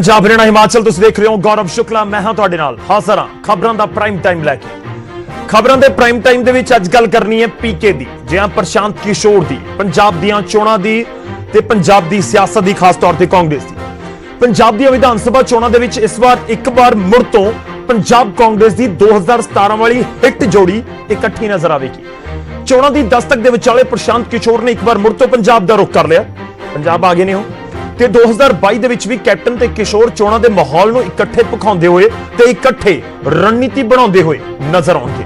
पंजाब हरियाणा हिमाचल तुसीं देख रहे हो गौरव शुक्ला मैं हां तुहाडे नाल हाज़र हां खबरां दा प्राइम टाइम लैके खबरां दे प्राइम टाइम दे विच अज गल करनी है पीके दी जिहां प्रशांत किशोर दी पंजाब दीआं चोणां दी ते पंजाब दी सियासत दी खास तौर ते कांग्रेस दी पंजाब दी विधान सभा चोणां दे विच इस बार एक बार मुड़ तो पंजाब कांग्रेस दी 2017 वाली हिट जोड़ी इकट्ठी नजर आवेगी। चोणां दी दस्तक दे विचाले प्रशांत किशोर ने एक बार मुड़ तो पंजाब दा रुख कर लिया। पंजाब आ गए ने ते 2022 ਦੇ ਵਿੱਚ ਵੀ ਕੈਪਟਨ ਤੇ ਕਿਸ਼ੋਰ ਚੋਣਾਂ ਦੇ ਮਾਹੌਲ ਨੂੰ ਇਕੱਠੇ ਪਖਾਉਂਦੇ ਹੋਏ ਤੇ ਇਕੱਠੇ ਰਣਨੀਤੀ ਬਣਾਉਂਦੇ ਹੋਏ ਨਜ਼ਰ ਆਉਣਗੇ।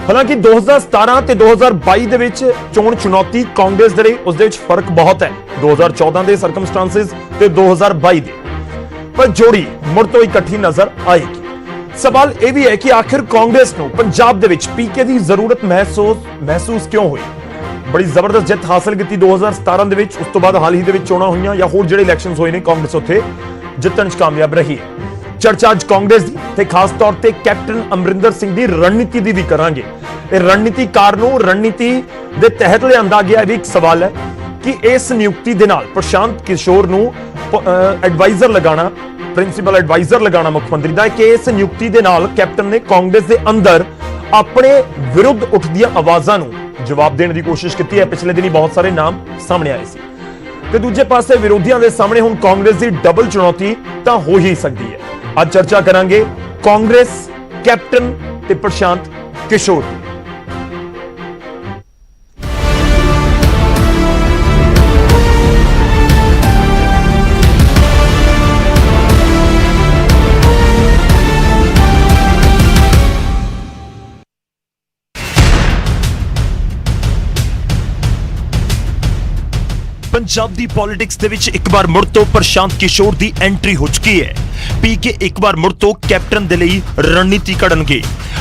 ਹਾਲਾਂਕਿ 2017 ਤੇ 2022 ਦੇ ਵਿੱਚ ਚੋਣ ਚੁਣੌਤੀ ਕਾਂਗਰਸ ਦੇ ਲਈ ਉਸ ਦੇ ਵਿੱਚ ਫਰਕ ਬਹੁਤ ਹੈ 2014 ਦੇ ਸਰਕਮਸਟੈਂਸਸ ਤੇ 2022 ਦੇ ਪਰ ਜੋੜੀ ਮੁੜ ਤੋਂ ਇਕੱਠੀ ਨਜ਼ਰ ਆਏਗੀ। ਸਵਾਲ ਇਹ ਵੀ ਹੈ ਕਿ ਆਖਿਰ ਕਾਂਗਰਸ ਨੂੰ ਪੰਜਾਬ ਦੇ ਵਿੱਚ ਪੀਕੇ ਦੀ ਜ਼ਰੂਰਤ ਮਹਿਸੂਸ ਕਿਉਂ ਹੋਈ। बड़ी जबरदस्त जित हासिल की 2017 ਦੇ ਵਿੱਚ ਉਸ ਤੋਂ ਬਾਅਦ ਹਾਲ ਹੀ ਦੇ ਵਿੱਚ ਚੋਣਾਂ ਹੋਈਆਂ ਜਾਂ ਹੋਰ ਜਿਹੜੇ ਇਲੈਕਸ਼ਨਸ ਹੋਏ ਨੇ ਕਾਂਗਰਸ ਉੱਥੇ ਜਿੱਤਣ 'ਚ ਕਾਮਯਾਬ ਰਹੀ ਹੈ। ਚਰਚਾ ਅੱਜ ਕਾਂਗਰਸ ਦੀ ਤੇ ਖਾਸ ਤੌਰ ਤੇ ਕੈਪਟਨ ਅਮਰਿੰਦਰ ਸਿੰਘ ਦੀ ਰਣਨੀਤੀ ਦੀ ਵੀ ਕਰਾਂਗੇ। ਇਹ ਰਣਨੀਤੀਕਾਰ ਨੂੰ ਰਣਨੀਤੀ ਦੇ ਤਹਿਤ ਲਿਆਂਦਾ ਗਿਆ ਵੀ ਇੱਕ ਸਵਾਲ ਹੈ ਕਿ ਇਸ ਨਿਯੁਕਤੀ ਦੇ ਨਾਲ ਪ੍ਰਸ਼ਾਂਤ ਕਿਸ਼ੋਰ ਨੂੰ ਐਡਵਾਈਜ਼ਰ ਲਗਾਉਣਾ ਪ੍ਰਿੰਸੀਪਲ ਐਡਵਾਈਜ਼ਰ ਲਗਾਉਣਾ ਮੁੱਖ ਮੰਤਰੀ ਦਾ ਕਿ ਇਸ ਨਿਯੁਕਤੀ ਦੇ ਨਾਲ ਕੈਪਟਨ ਨੇ ਕਾਂਗਰਸ ਦੇ ਅੰਦਰ ਆਪਣੇ ਵਿਰੁੱਧ ਉੱਠਦੀਆਂ ਆਵਾਜ਼ਾਂ ਨੂੰ जवाब देने की कोशिश की है। पिछले दिन ही बहुत सारे नाम सामने आए थे ते दूजे पासे विरोधियों के सामने हुण कांग्रेस की डबल चुनौती तो हो ही सकती है। आज चर्चा करांगे कांग्रेस कैप्टन ते प्रशांत किशोर। पंजाब दी पॉलिटिक्स दे विच एक बार मुड़ तो प्रशांत किशोर दी एंट्री हो चुकी है। पीके एक बार मुड़ तो कैप्टन दे लई रणनीति घड़नगे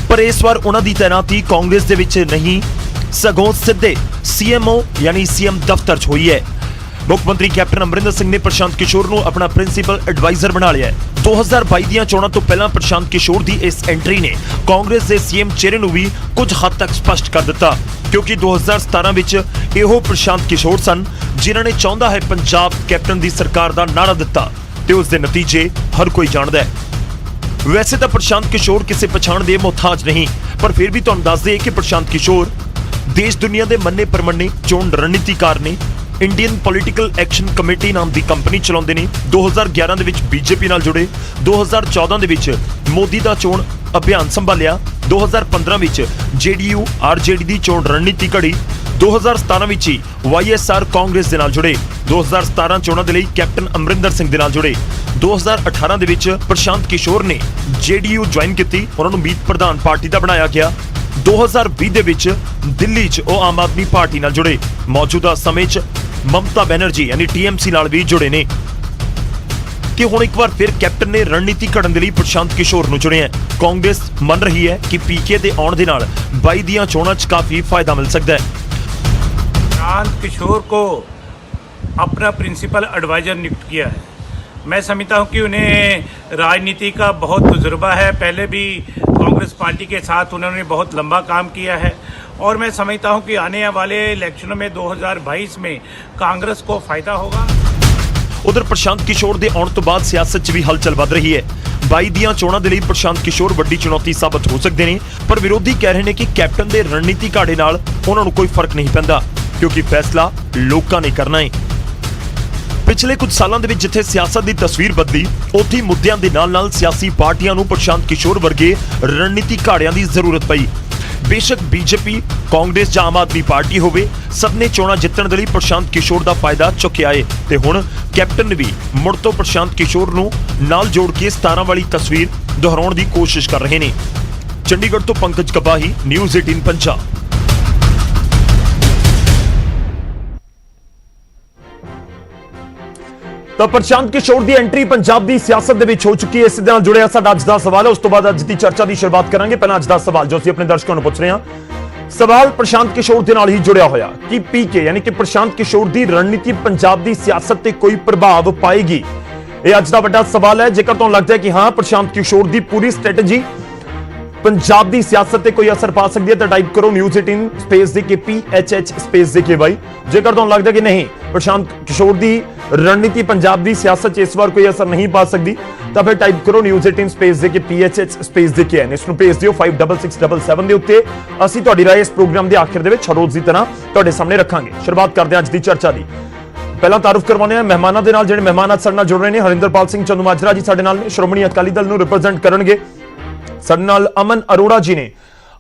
पर इस बार उन्हां दी तैनाती कांग्रेस दे विच नहीं सगों सीधे सीएमओ यानी सीएम दफ्तर च हुई है। मुख्यमंत्री कैप्टन अमरिंदर सिंह ने प्रशांत किशोर को अपना प्रिंसीपल एडवाइजर बना लिया है। 2022 ਦੀਆਂ ਚੋਣਾਂ ਤੋਂ ਪਹਿਲਾਂ प्रशांत किशोर ਦੀ ਇਸ ਐਂਟਰੀ ਨੇ ਕਾਂਗਰਸ ਦੇ ਸੀਐਮ ਚਿਹਰੇ ਨੂੰ ਵੀ ਕੁਝ ਹੱਦ ਤੱਕ ਸਪਸ਼ਟ ਕਰ ਦਿੱਤਾ ਕਿਉਂਕਿ 2017 ਵਿੱਚ ਇਹੋ ਪ੍ਰਸ਼ਾਂਤ ਕਿਸ਼ੋਰ ਸਨ ਜਿਨ੍ਹਾਂ ਨੇ ਚਾਹੁੰਦਾ ਹੈ ਪੰਜਾਬ ਕੈਪਟਨ ਦੀ ਸਰਕਾਰ ਦਾ ਨਾਰਾ ਦਿੱਤਾ ਤੇ ਉਸ ਦੇ ਨਤੀਜੇ ਹਰ ਕੋਈ ਜਾਣਦਾ ਹੈ। ਵੈਸੇ ਤਾਂ ਪ੍ਰਸ਼ਾਂਤ ਕਿਸ਼ੋਰ ਕਿਸੇ ਪਛਾਣ ਦੇ ਮੁਹਤਾਜ ਨਹੀਂ ਪਰ ਫਿਰ ਵੀ ਤੁਹਾਨੂੰ ਦੱਸ ਦਈਏ ਕਿ ਪ੍ਰਸ਼ਾਂਤ ਕਿਸ਼ੋਰ ਦੇਸ਼ ਦੁਨੀਆ ਦੇ ਮੰਨੇ ਪਰਮੰਨੇ ਚੋਣ ਰਣਨੀਤੀਕਾਰ ਨੇ। इंडियन पॉलिटिकल एक्शन कमेटी नाम की कंपनी चलाते हैं। 2011 ਦੇ ਵਿੱਚ बीजेपी नाल जुड़े 2014 ਦੇ ਵਿੱਚ मोदी का चोण अभियान संभालिया 2015 ਵਿੱਚ जेडीयू आरजेडी की चोण रणनीति घड़ी 2017 ਵਿੱਚ ही वाईएसआर कांग्रेस ਦੇ ਨਾਲ जुड़े 2017 ਚੋਣਾਂ ਦੇ ਲਈ कैप्टन अमरिंदर सिंह ਦੇ ਨਾਲ जुड़े 2018 ਦੇ ਵਿੱਚ प्रशांत किशोर ने जेडीयू ज्वाइन की उन्होंने मीत प्रधान पार्टी का बनाया गया 2020 ਦੇ ਵਿੱਚ दिल्ली च ਉਹ आम आदमी पार्टी ਨਾਲ जुड़े मौजूदा समय च ममता बनर्जी यानी टीएमसी नाल भी जुड़े ने कि हुण एक बार फिर कैप्टन ने रणनीति घड़न दे लई प्रशांत किशोर नूं चुनिया। कांग्रेस मन रही है कि पीके दे आउण दे नाल 22 दीआं चोणां च काफी फायदा मिल सकता है। प्रशांत किशोर को अपना प्रिंसिपल एडवाइजर नियुक्त किया है। मैं समझता हूं कि उन्हें राजनीति का बहुत तजुर्बा है। पहले भी कांग्रेस पार्टी के साथ उन्होंने बहुत लंबा काम किया है और मैं समझता हूं कि आने वाले इलेक्शनों में 2022 में कांग्रेस को फायदा होगा। उधर प्रशांत किशोर के आने तो बाद सियासत च भी हलचल बढ़ रही है। 22 ਦੀਆਂ ਚੋਣਾਂ ਦੇ ਲਈ प्रशांत किशोर बड़ी चुनौती साबित हो सकते हैं पर विरोधी कह रहे हैं कि कैप्टन के रणनीति घाड़े नाल उन्हां नूं कोई फर्क नहीं पैंदा क्योंकि फैसला लोकां ने करना है। पिछले कुछ सालों के जिथे सियासत की तस्वीर बदली उत्थे मुद्दों के नाल सियासी पार्टियां नूं प्रशांत किशोर वर्गे रणनीति घाड़ियां की जरूरत पई। बेशक बीजेपी कांग्रेस या आम आदमी पार्टी होवे सब ने चोणां जितण दे लई प्रशांत किशोर का फायदा चुक्या है ते हुण कैप्टन ने भी मुड़ तो प्रशांत किशोर नूं नाल जोड़ के 17 वाली तस्वीर दोहराउण की कोशिश कर रहे हैं। चंडीगढ़ तो पंकज कबाही, न्यूज़ 18 पंजाब। तो प्रशांत किशोर की एंट्री पंजाब की सियासत हो चुकी है। इस दे नाल जुड़िया साडा अज दा सवाल है उस तो बाद अज की चर्चा की शुरुआत करांगे। पहला अज दा सवाल जो असीं अपने दर्शकों को पूछ रहे हैं सवाल प्रशांत किशोर के नाल ही जुड़िया होया कि पीके यानी कि प्रशांत किशोर की रणनीति पंजाब की सियासत ते कोई प्रभाव पाएगी। यह अज दा वड्डा सवाल है। जेकर तुहानूं लगदा है कि हाँ प्रशांत किशोर की पूरी स्ट्रैटेजी ਪੰਜਾਬ ਦੀ ਸਿਆਸਤ ਤੇ ਕੋਈ ਅਸਰ ਪਾ ਸਕਦੀ ਹੈ ਤਾਂ ਟਾਈਪ ਕਰੋ ਨਿਊਜ਼ 18 ਸਪੇਸ ਦੇ ਕੇ PHH ਸਪੇਸ ਦੇ ਕੇ ਬਾਈ। ਜੇਕਰ ਤੁਹਾਨੂੰ ਲੱਗਦਾ ਕਿ ਨਹੀਂ ਪ੍ਰਸ਼ਾਂਤ ਕਿਸ਼ੋਰ ਦੀ ਰਣਨੀਤੀ ਪੰਜਾਬ ਦੀ ਸਿਆਸਤ 'ਚ ਇਸ ਵਾਰ ਕੋਈ ਅਸਰ ਨਹੀਂ ਪਾ ਸਕਦੀ ਤਾਂ ਫਿਰ ਟਾਈਪ ਕਰੋ ਨਿਊਜ਼ 18 ਸਪੇਸ ਦੇ ਕੇ PHH ਸਪੇਸ ਦੇ ਕੇ ਇਸ ਨੂੰ ਭੇਜ ਦਿਓ 56677 ਦੇ ਉੱਤੇ। ਅਸੀਂ ਤੁਹਾਡੀ ਰਾਏ ਇਸ ਪ੍ਰੋਗਰਾਮ ਦੇ ਆਖਿਰ ਦੇ ਵਿੱਚ ਹਰ ਰੋਜ਼ ਦੀ ਤਰ੍ਹਾਂ ਤੁਹਾਡੇ ਸਾਹਮਣੇ ਰੱਖਾਂਗੇ। ਸ਼ੁਰੂਆਤ ਕਰਦੇ ਹਾਂ ਅੱਜ ਦੀ ਚਰਚਾ ਦੀ। ਪਹਿਲਾਂ ਤਾਰਫ ਕਰਵਾਉਂਦੇ ਹਾਂ ਮਹਿਮਾਨਾਂ ਦੇ ਨਾਲ, ਜਿਹੜੇ ਮਹਿਮਾਨ ਅੱਜ ਸਾਡੇ ਨਾਲ ਜੁੜ ਰਹੇ ਨੇ। ਹਰਿੰਦਰਪਾਲ ਸਿੰਘ ਚੰਦੂਮਾਜਰਾ ਜੀ ਸਾਡੇ ਨਾਲ ਨੇ, ਸ਼੍ਰੋਮਣੀ ਅਕਾਲੀ ਦਲ ਨੂੰ ਰਿਪਰੈਜ਼ੈਂਟ ਕਰਨਗੇ। ਸਾਡੇ ਨਾਲ ਅਮਨ ਅਰੋੜਾ ਜੀ ਨੇ,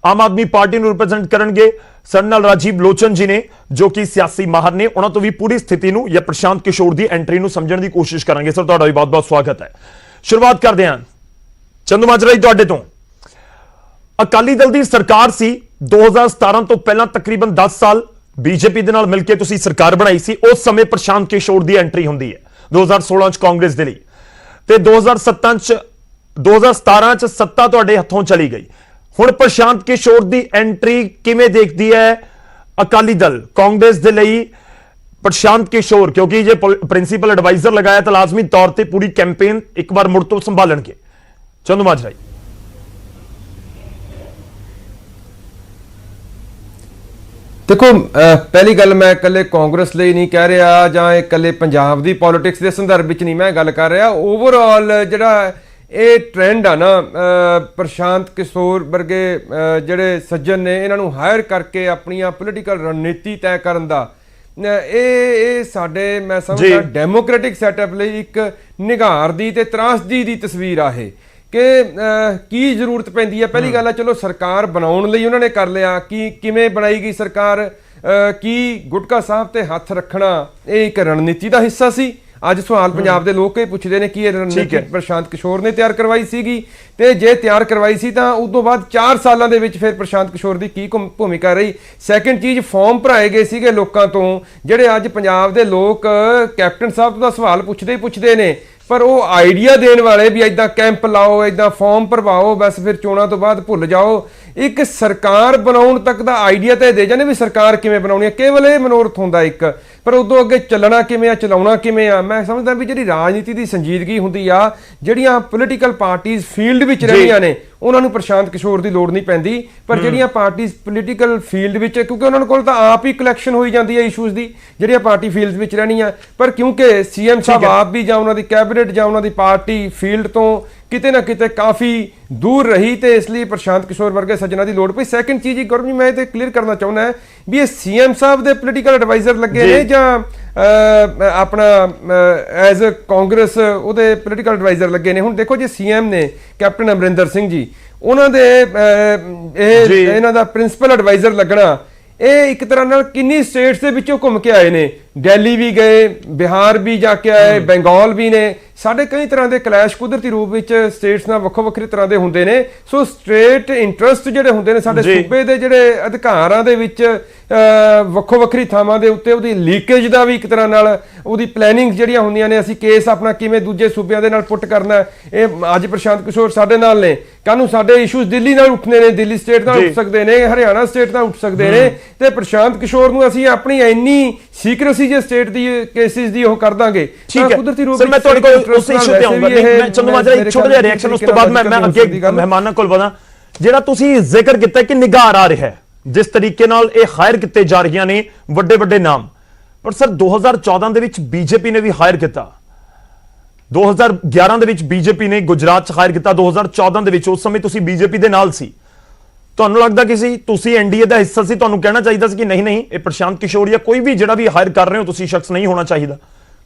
ਆਮ ਆਦਮੀ ਪਾਰਟੀ ਨੂੰ ਰਿਪਰੈਜ਼ੈਂਟ ਕਰਨਗੇ। ਸਾਡੇ ਨਾਲ ਰਾਜੀਵ ਲੋਚਨ ਜੀ ਨੇ, ਜੋ ਕਿ ਸਿਆਸੀ ਮਾਹਰ ਨੇ। ਉਹਨਾਂ ਤੋਂ ਵੀ ਪੂਰੀ ਸਥਿਤੀ ਨੂੰ ਜਾਂ ਪ੍ਰਸ਼ਾਂਤ ਕਿਸ਼ੋਰ ਦੀ ਐਂਟਰੀ ਨੂੰ ਸਮਝਣ ਦੀ ਕੋਸ਼ਿਸ਼ ਕਰਾਂਗੇ। ਸਰ ਤੁਹਾਡਾ ਵੀ ਬਹੁਤ-ਬਹੁਤ ਸਵਾਗਤ ਹੈ। ਸ਼ੁਰੂਆਤ ਕਰਦੇ ਹਾਂ ਚੰਦੂਮਾਜਰਾ ਜੀ ਤੁਹਾਡੇ ਤੋਂ। ਅਕਾਲੀ ਦਲ ਦੀ ਸਰਕਾਰ ਸੀ 2017 ਤੋਂ ਪਹਿਲਾਂ ਤਕਰੀਬਨ 10 ਸਾਲ ਬੀਜੇਪੀ ਦੇ ਨਾਲ ਮਿਲ ਕੇ ਤੁਸੀਂ ਸਰਕਾਰ ਬਣਾਈ ਸੀ। ਉਸ ਸਮੇਂ ਪ੍ਰਸ਼ਾਂਤ ਕਿਸ਼ੋਰ ਦੀ ਐਂਟਰੀ ਹੁੰਦੀ ਹੈ 2016 ਚ ਕਾਂਗਰਸ ਦੇ ਲਈ, ਤੇ 2017 ਚ ਸੱਤਾ ਤੁਹਾਡੇ ਹੱਥੋਂ ਚਲੀ ਗਈ। ਹੁਣ ਪ੍ਰਸ਼ਾਂਤ ਕਿਸ਼ੋਰ ਦੀ ਐਂਟਰੀ ਕਿਵੇਂ ਦੇਖਦੀ ਹੈ ਅਕਾਲੀ ਦਲ? ਕਾਂਗਰਸ ਦੇ ਲਈ ਪ੍ਰਸ਼ਾਂਤ ਕਿਸ਼ੋਰ, ਕਿਉਂਕਿ ਜੇ ਪ੍ਰਿੰਸੀਪਲ ਐਡਵਾਈਜ਼ਰ ਲਗਾਇਆ ਤਾਂ ਲਾਜ਼ਮੀ ਤੌਰ ਤੇ ਪੂਰੀ ਕੈਂਪੇਨ ਇੱਕ ਵਾਰ ਮੁੜ ਤੋਂ ਸੰਭਾਲਣਗੇ। ਚੰਦੂਮਾਜਰਾ ਜੀ। देखो पहली गल मैं इकल्ले कांग्रेस ਲਈ नहीं कह रहा ਜਾਂ इकल्ले पंजाब ਦੀ पॉलिटिक्स ਦੇ ਸੰਦਰਭ ਵਿੱਚ नहीं मैं गल कर रहा। ओवरऑल ਜਿਹੜਾ ਇਹ ਟ੍ਰੈਂਡ ਆ ਨਾ, ਪ੍ਰਸ਼ਾਂਤ ਕਿਸ਼ੋਰ ਵਰਗੇ ਜਿਹੜੇ ਸੱਜਣ ਨੇ ਇਹਨਾਂ ਨੂੰ ਹਾਇਰ ਕਰਕੇ ਆਪਣੀਆਂ ਪੋਲੀਟੀਕਲ ਰਣਨੀਤੀ ਤੈਅ ਕਰਨ ਦਾ, ਇਹ ਸਾਡੇ ਮੈਂ ਸਮਝਦਾ ਡੈਮੋਕ੍ਰੈਟਿਕ ਸੈਟਅਪ ਲਈ ਇੱਕ ਨਿਘਾਰ ਦੀ ਤੇ ਤਰਾਸਦੀ ਦੀ ਤਸਵੀਰ ਆ ਇਹ ਕਿ ਕੀ ਜ਼ਰੂਰਤ ਪੈਂਦੀ ਹੈ। ਪਹਿਲੀ ਗੱਲ ਆ, ਚਲੋ ਸਰਕਾਰ ਬਣਾਉਣ ਲਈ ਉਹਨਾਂ ਨੇ ਕਰ ਲਿਆ, ਕਿਵੇਂ ਬਣਾਈ ਗਈ ਸਰਕਾਰ, ਕੀ ਗੁਟਕਾ ਸਾਹਿਬ ਤੇ ਹੱਥ ਰੱਖਣਾ ਇਹ ਇੱਕ ਰਣਨੀਤੀ ਦਾ ਹਿੱਸਾ ਸੀ। ਅੱਜ ਸਵਾਲ ਪੰਜਾਬ ਦੇ ਲੋਕ ਇਹ ਪੁੱਛਦੇ ਨੇ ਕਿ ਇਹ ਰਣਨੀਤੀ ਪ੍ਰਸ਼ਾਂਤ ਕਿਸ਼ੋਰ ਨੇ ਤਿਆਰ ਕਰਵਾਈ ਸੀਗੀ, ਤੇ ਜੇ ਤਿਆਰ ਕਰਵਾਈ ਸੀ ਤਾਂ ਉਸ ਤੋਂ ਬਾਅਦ 4 ਸਾਲਾਂ ਦੇ ਵਿੱਚ ਫਿਰ ਪ੍ਰਸ਼ਾਂਤ ਕਿਸ਼ੋਰ ਦੀ ਕੀ ਭੂਮਿਕਾ ਰਹੀ। ਸੈਕੰਡ ਚੀਜ਼, ਫਾਰਮ ਭਰਾਏ ਗਏ ਸੀਗੇ ਲੋਕਾਂ ਤੋਂ, ਜਿਹੜੇ ਅੱਜ ਪੰਜਾਬ ਦੇ ਲੋਕ ਕੈਪਟਨ ਸਾਹਿਬ ਦਾ ਸਵਾਲ ਪੁੱਛਦੇ ਨੇ, ਪਰ ਉਹ ਆਈਡੀਆ ਦੇਣ ਵਾਲੇ ਵੀ ਇਦਾਂ ਕੈਂਪ ਲਾਓ, ਇਦਾਂ ਫਾਰਮ ਭਰਵਾਓ, ਬਸ ਫਿਰ ਚੋਣਾਂ ਤੋਂ ਬਾਅਦ ਭੁੱਲ ਜਾਓ। ਇੱਕ ਸਰਕਾਰ ਬਣਾਉਣ ਤੱਕ ਦਾ ਆਈਡੀਆ ਤਾਂ ਦੇ ਜਾਂਦੇ ਵੀ ਸਰਕਾਰ ਕਿਵੇਂ ਬਣਾਉਣੀ ਹੈ, ਕੇਵਲ ਇਹ ਮਨੋਰਥ ਹੁੰਦਾ ਇੱਕ, ਪਰ ਉਦੋਂ ਅੱਗੇ ਚੱਲਣਾ ਕਿਵੇਂ ਆ, ਚਲਾਉਣਾ ਕਿਵੇਂ ਆ। ਮੈਂ ਸਮਝਦਾ ਵੀ ਜਿਹੜੀ ਰਾਜਨੀਤੀ ਦੀ ਸੰਜੀਦਗੀ ਹੁੰਦੀ ਆ, ਜਿਹੜੀਆਂ ਪੋਲੀਟੀਕਲ ਪਾਰਟੀਜ਼ ਫੀਲਡ ਵਿੱਚ ਰਹਿੰਦੀਆਂ ਨੇ ਉਹਨਾਂ ਨੂੰ ਪ੍ਰਸ਼ਾਂਤ ਕਿਸ਼ੋਰ ਦੀ ਲੋੜ ਨਹੀਂ ਪੈਂਦੀ, ਪਰ ਜਿਹੜੀਆਂ ਪਾਰਟੀਜ਼ ਪੋਲੀਟੀਕਲ ਫੀਲਡ ਵਿੱਚ, ਕਿਉਂਕਿ ਉਹਨਾਂ ਕੋਲ ਤਾਂ ਆਪ ਹੀ ਕਲੈਕਸ਼ਨ ਹੋਈ ਜਾਂਦੀ ਹੈ ਇਸ਼ੂਜ਼ ਦੀ, ਜਿਹੜੀਆਂ ਪਾਰਟੀ ਫੀਲਡ ਵਿੱਚ ਰਹਿਣੀਆਂ, ਪਰ ਕਿਉਂਕਿ ਸੀਐਮ ਸਾਹਿਬ ਆਪ ਵੀ ਜਾਂ ਉਹਨਾਂ ਦੀ ਕੈਬਨਿਟ ਜਾਂ ਉਹਨਾਂ ਦੀ ਪਾਰਟੀ ਫੀਲਡ ਤੋਂ ਕਿਤੇ ਨਾ ਕਿਤੇ ਕਾਫੀ ਦੂਰ ਰਹੀ, ਤੇ ਇਸ ਲਈ ਪ੍ਰਸ਼ਾਂਤ ਕਿਸ਼ੋਰ ਵਰਗੇ ਸੱਜਣਾ ਦੀ ਲੋੜ ਪਈ। ਸੈਕੰਡ ਚੀਜ਼ ਇੱਕ ਗੌਰਵ ਜੀ ਮੈਂ ਇਹ ਕਲੀਅਰ ਕਰਨਾ ਚਾਹੁੰਦਾ ਵੀ ਇਹ ਸੀਐਮ ਸਾਹਿਬ ਦੇ ਪੋਲੀਟੀਕਲ ਐਡਵਾਈਜ਼ਰ ਲੱਗੇ ਨੇ ਜਾਂ ਆਪਣਾ ਐਜ਼ ਅ ਕਾਂਗਰਸ ਉਹਦੇ ਪੋਲੀਟੀਕਲ ਐਡਵਾਈਜ਼ਰ ਲੱਗੇ ਨੇ। ਹੁਣ ਦੇਖੋ ਜੇ ਸੀਐਮ ਨੇ ਕੈਪਟਨ ਅਮਰਿੰਦਰ ਸਿੰਘ ਜੀ, ਉਹਨਾਂ ਦੇ ਇਹਨਾਂ ਦਾ ਪ੍ਰਿੰਸੀਪਲ ਐਡਵਾਈਜ਼ਰ ਲੱਗਣਾ, ਇਹ ਇੱਕ ਤਰ੍ਹਾਂ ਨਾਲ ਕਿੰਨੀ ਸਟੇਟਸ ਦੇ ਵਿੱਚੋਂ ਘੁੰਮ ਕੇ ਆਏ ਨੇ, ਦਿੱਲੀ ਵੀ ਗਏ, ਬਿਹਾਰ ਵੀ ਜਾ ਕੇ ਆਏ, ਬੰਗਾਲ ਵੀ ਨੇ। ਸਾਡੇ ਕਈ ਤਰ੍ਹਾਂ ਦੇ ਕਲੈਸ਼ ਕੁਦਰਤੀ ਰੂਪ ਵਿੱਚ ਸਟੇਟਸ ਨਾਲ ਵੱਖੋ ਵੱਖਰੇ ਤਰ੍ਹਾਂ ਦੇ ਹੁੰਦੇ ਨੇ। ਸੋ ਸਟੇਟ ਇੰਟਰਸਟ ਜਿਹੜੇ ਹੁੰਦੇ ਨੇ, ਸਾਡੇ ਸੂਬੇ ਦੇ ਜਿਹੜੇ ਅਧਿਕਾਰਾਂ ਦੇ ਵਿੱਚ ਵੱਖੋ ਵੱਖਰੀ ਥਾਵਾਂ ਦੇ ਉੱਤੇ ਉਹਦੀ ਲੀਕੇਜ ਦਾ ਵੀ ਇੱਕ ਤਰ੍ਹਾਂ ਨਾਲ ਉਹਦੀ ਪਲੈਨਿੰਗ ਜਿਹੜੀਆਂ ਹੁੰਦੀਆਂ ਨੇ, ਅਸੀਂ ਕੇਸ ਆਪਣਾ ਕਿਵੇਂ ਦੂਜੇ ਸੂਬਿਆਂ ਦੇ ਨਾਲ ਪੁੱਟ ਕਰਨਾ। ਇਹ ਅੱਜ ਪ੍ਰਸ਼ਾਂਤ ਕਿਸ਼ੋਰ ਸਾਡੇ ਨਾਲ ਨੇ, ਕੱਲ੍ਹ ਨੂੰ ਸਾਡੇ ਇਸ਼ੂਜ਼ ਦਿੱਲੀ ਨਾਲ ਉੱਠਣੇ ਨੇ, ਦਿੱਲੀ ਸਟੇਟ ਨਾਲ ਉੱਠ ਸਕਦੇ ਨੇ, ਹਰਿਆਣਾ ਸਟੇਟ ਨਾਲ ਉੱਠ ਸਕਦੇ ਨੇ, ਤੇ ਪ੍ਰਸ਼ਾਂਤ ਕਿਸ਼ੋਰ ਨੂੰ ਅਸੀਂ ਆਪਣੀ ਇੰਨੀ ਸੀਕ੍ਰੇਸੀ ਜੇ ਸਟੇਟ ਦੀ ਕੇਸਿਸ ਦੀ ਉਹ ਕਰ ਦਾਂਗੇ। ਕੁਦਰਤੀ ਰੂਪ ਮੈਂ ਤੁਹਾਡੇ ਕੋਲ ਉਸ ਇਸ਼ੂ ਤੇ ਆਉਂਗਾ। ਮੈਂ ਚੰਦੂਮਾਜਰਾ ਇੱਕ ਛੋਟਾ ਜਿਹਾ ਰਿਐਕਸ਼ਨ, ਉਸ ਤੋਂ ਬਾਅਦ ਮੈਂ ਅੱਗੇ ਮਹਿਮਾਨਾਂ ਕੋਲ ਵਧਾਂ। ਜਿਹੜਾ ਤੁਸੀਂ ਜ਼ਿਕਰ ਕੀਤਾ ਕਿ ਨਿਗਾਰ ਆ ਰਿਹਾ ਹੈ, ਜਿਸ ਤਰੀਕੇ ਨਾਲ ਇਹ ਹਾਇਰ ਕੀਤੇ ਜਾ ਰਹੀਆਂ ਨੇ ਵੱਡੇ ਵੱਡੇ ਨਾਮ, ਪਰ ਸਰ 2014 ਦੇ ਵਿੱਚ ਬੀਜੇਪੀ ਨੇ ਵੀ ਹਾਇਰ ਕੀਤਾ, 2011 ਦੇ ਵਿੱਚ ਬੀਜੇਪੀ ਨੇ ਗੁਜਰਾਤ 'ਚ ਹਾਇਰ ਕੀਤਾ, 2014 ਦੇ ਵਿੱਚ, ਉਸ ਸਮੇਂ ਤੁਸੀਂ ਬੀਜੇਪੀ ਦੇ ਨਾਲ ਸੀ। ਤੁਹਾਨੂੰ ਲੱਗਦਾ ਕਿ ਤੁਸੀਂ ਐਨਡੀਏ ਦਾ ਹਿੱਸਾ ਸੀ, ਤੁਹਾਨੂੰ ਕਹਿਣਾ ਚਾਹੀਦਾ ਸੀ ਕਿ ਨਹੀਂ ਇਹ ਪ੍ਰਸ਼ਾਂਤ ਕਿਸ਼ੋਰ ਜਾਂ ਕੋਈ ਵੀ ਜਿਹੜਾ ਵੀ ਹਾਇਰ ਕਰ ਰਹੇ ਹੋ ਤੁਸੀਂ ਸ਼ਖਸ ਨਹੀਂ ਹੋਣਾ ਚਾਹੀਦਾ,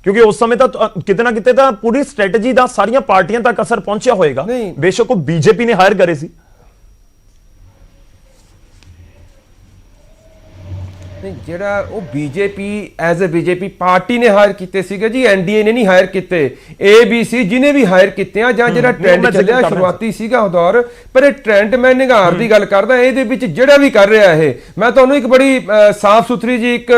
ਕਿਉਂਕਿ ਉਸ ਸਮੇਂ ਤਾਂ ਕਿਤੇ ਨਾ ਕਿਤੇ ਤਾਂ ਪੂਰੀ ਸਟ੍ਰੈਟਜੀ ਦਾ ਸਾਰੀਆਂ ਪਾਰਟੀਆਂ ਤੱਕ ਅਸਰ ਪਹੁੰਚਿਆ ਹੋਏਗਾ, ਬੇਸ਼ੱਕ ਉਹ ਬੀਜੇਪੀ ਨੇ ਹਾਇਰ ਕਰੇ ਸੀ। ਜਿਹੜਾ ਉਹ BJP as a BJP party ਨੇ ਹਾਇਰ ਕੀਤੇ ਸੀਗੇ ਜੀ, ਐਨਡੀਏ ਨੇ ਨਹੀਂ ਹਾਇਰ ਕੀਤੇ। ਏਬੀਸੀ ਜਿਹਨੇ ਵੀ ਹਾਇਰ ਕੀਤੇ ਆ, ਜਾਂ ਜਿਹੜਾ ਟ੍ਰੈਂਡ ਚੱਲਿਆ ਸ਼ੁਰੂਆਤੀ ਸੀਗਾ ਉਹ ਦੌਰ, ਪਰ ਇਹ ਟ੍ਰੈਂਡ ਮੈਂ ਨਿਗਾਰ ਦੀ ਗੱਲ ਕਰਦਾ, ਇਹਦੇ ਵਿੱਚ ਜਿਹੜਾ ਵੀ ਕਰ ਰਿਹਾ ਇਹ, ਮੈਂ ਤੁਹਾਨੂੰ ਇੱਕ ਬੜੀ ਸਾਫ਼ ਸੁਥਰੀ ਜੀ ਇੱਕ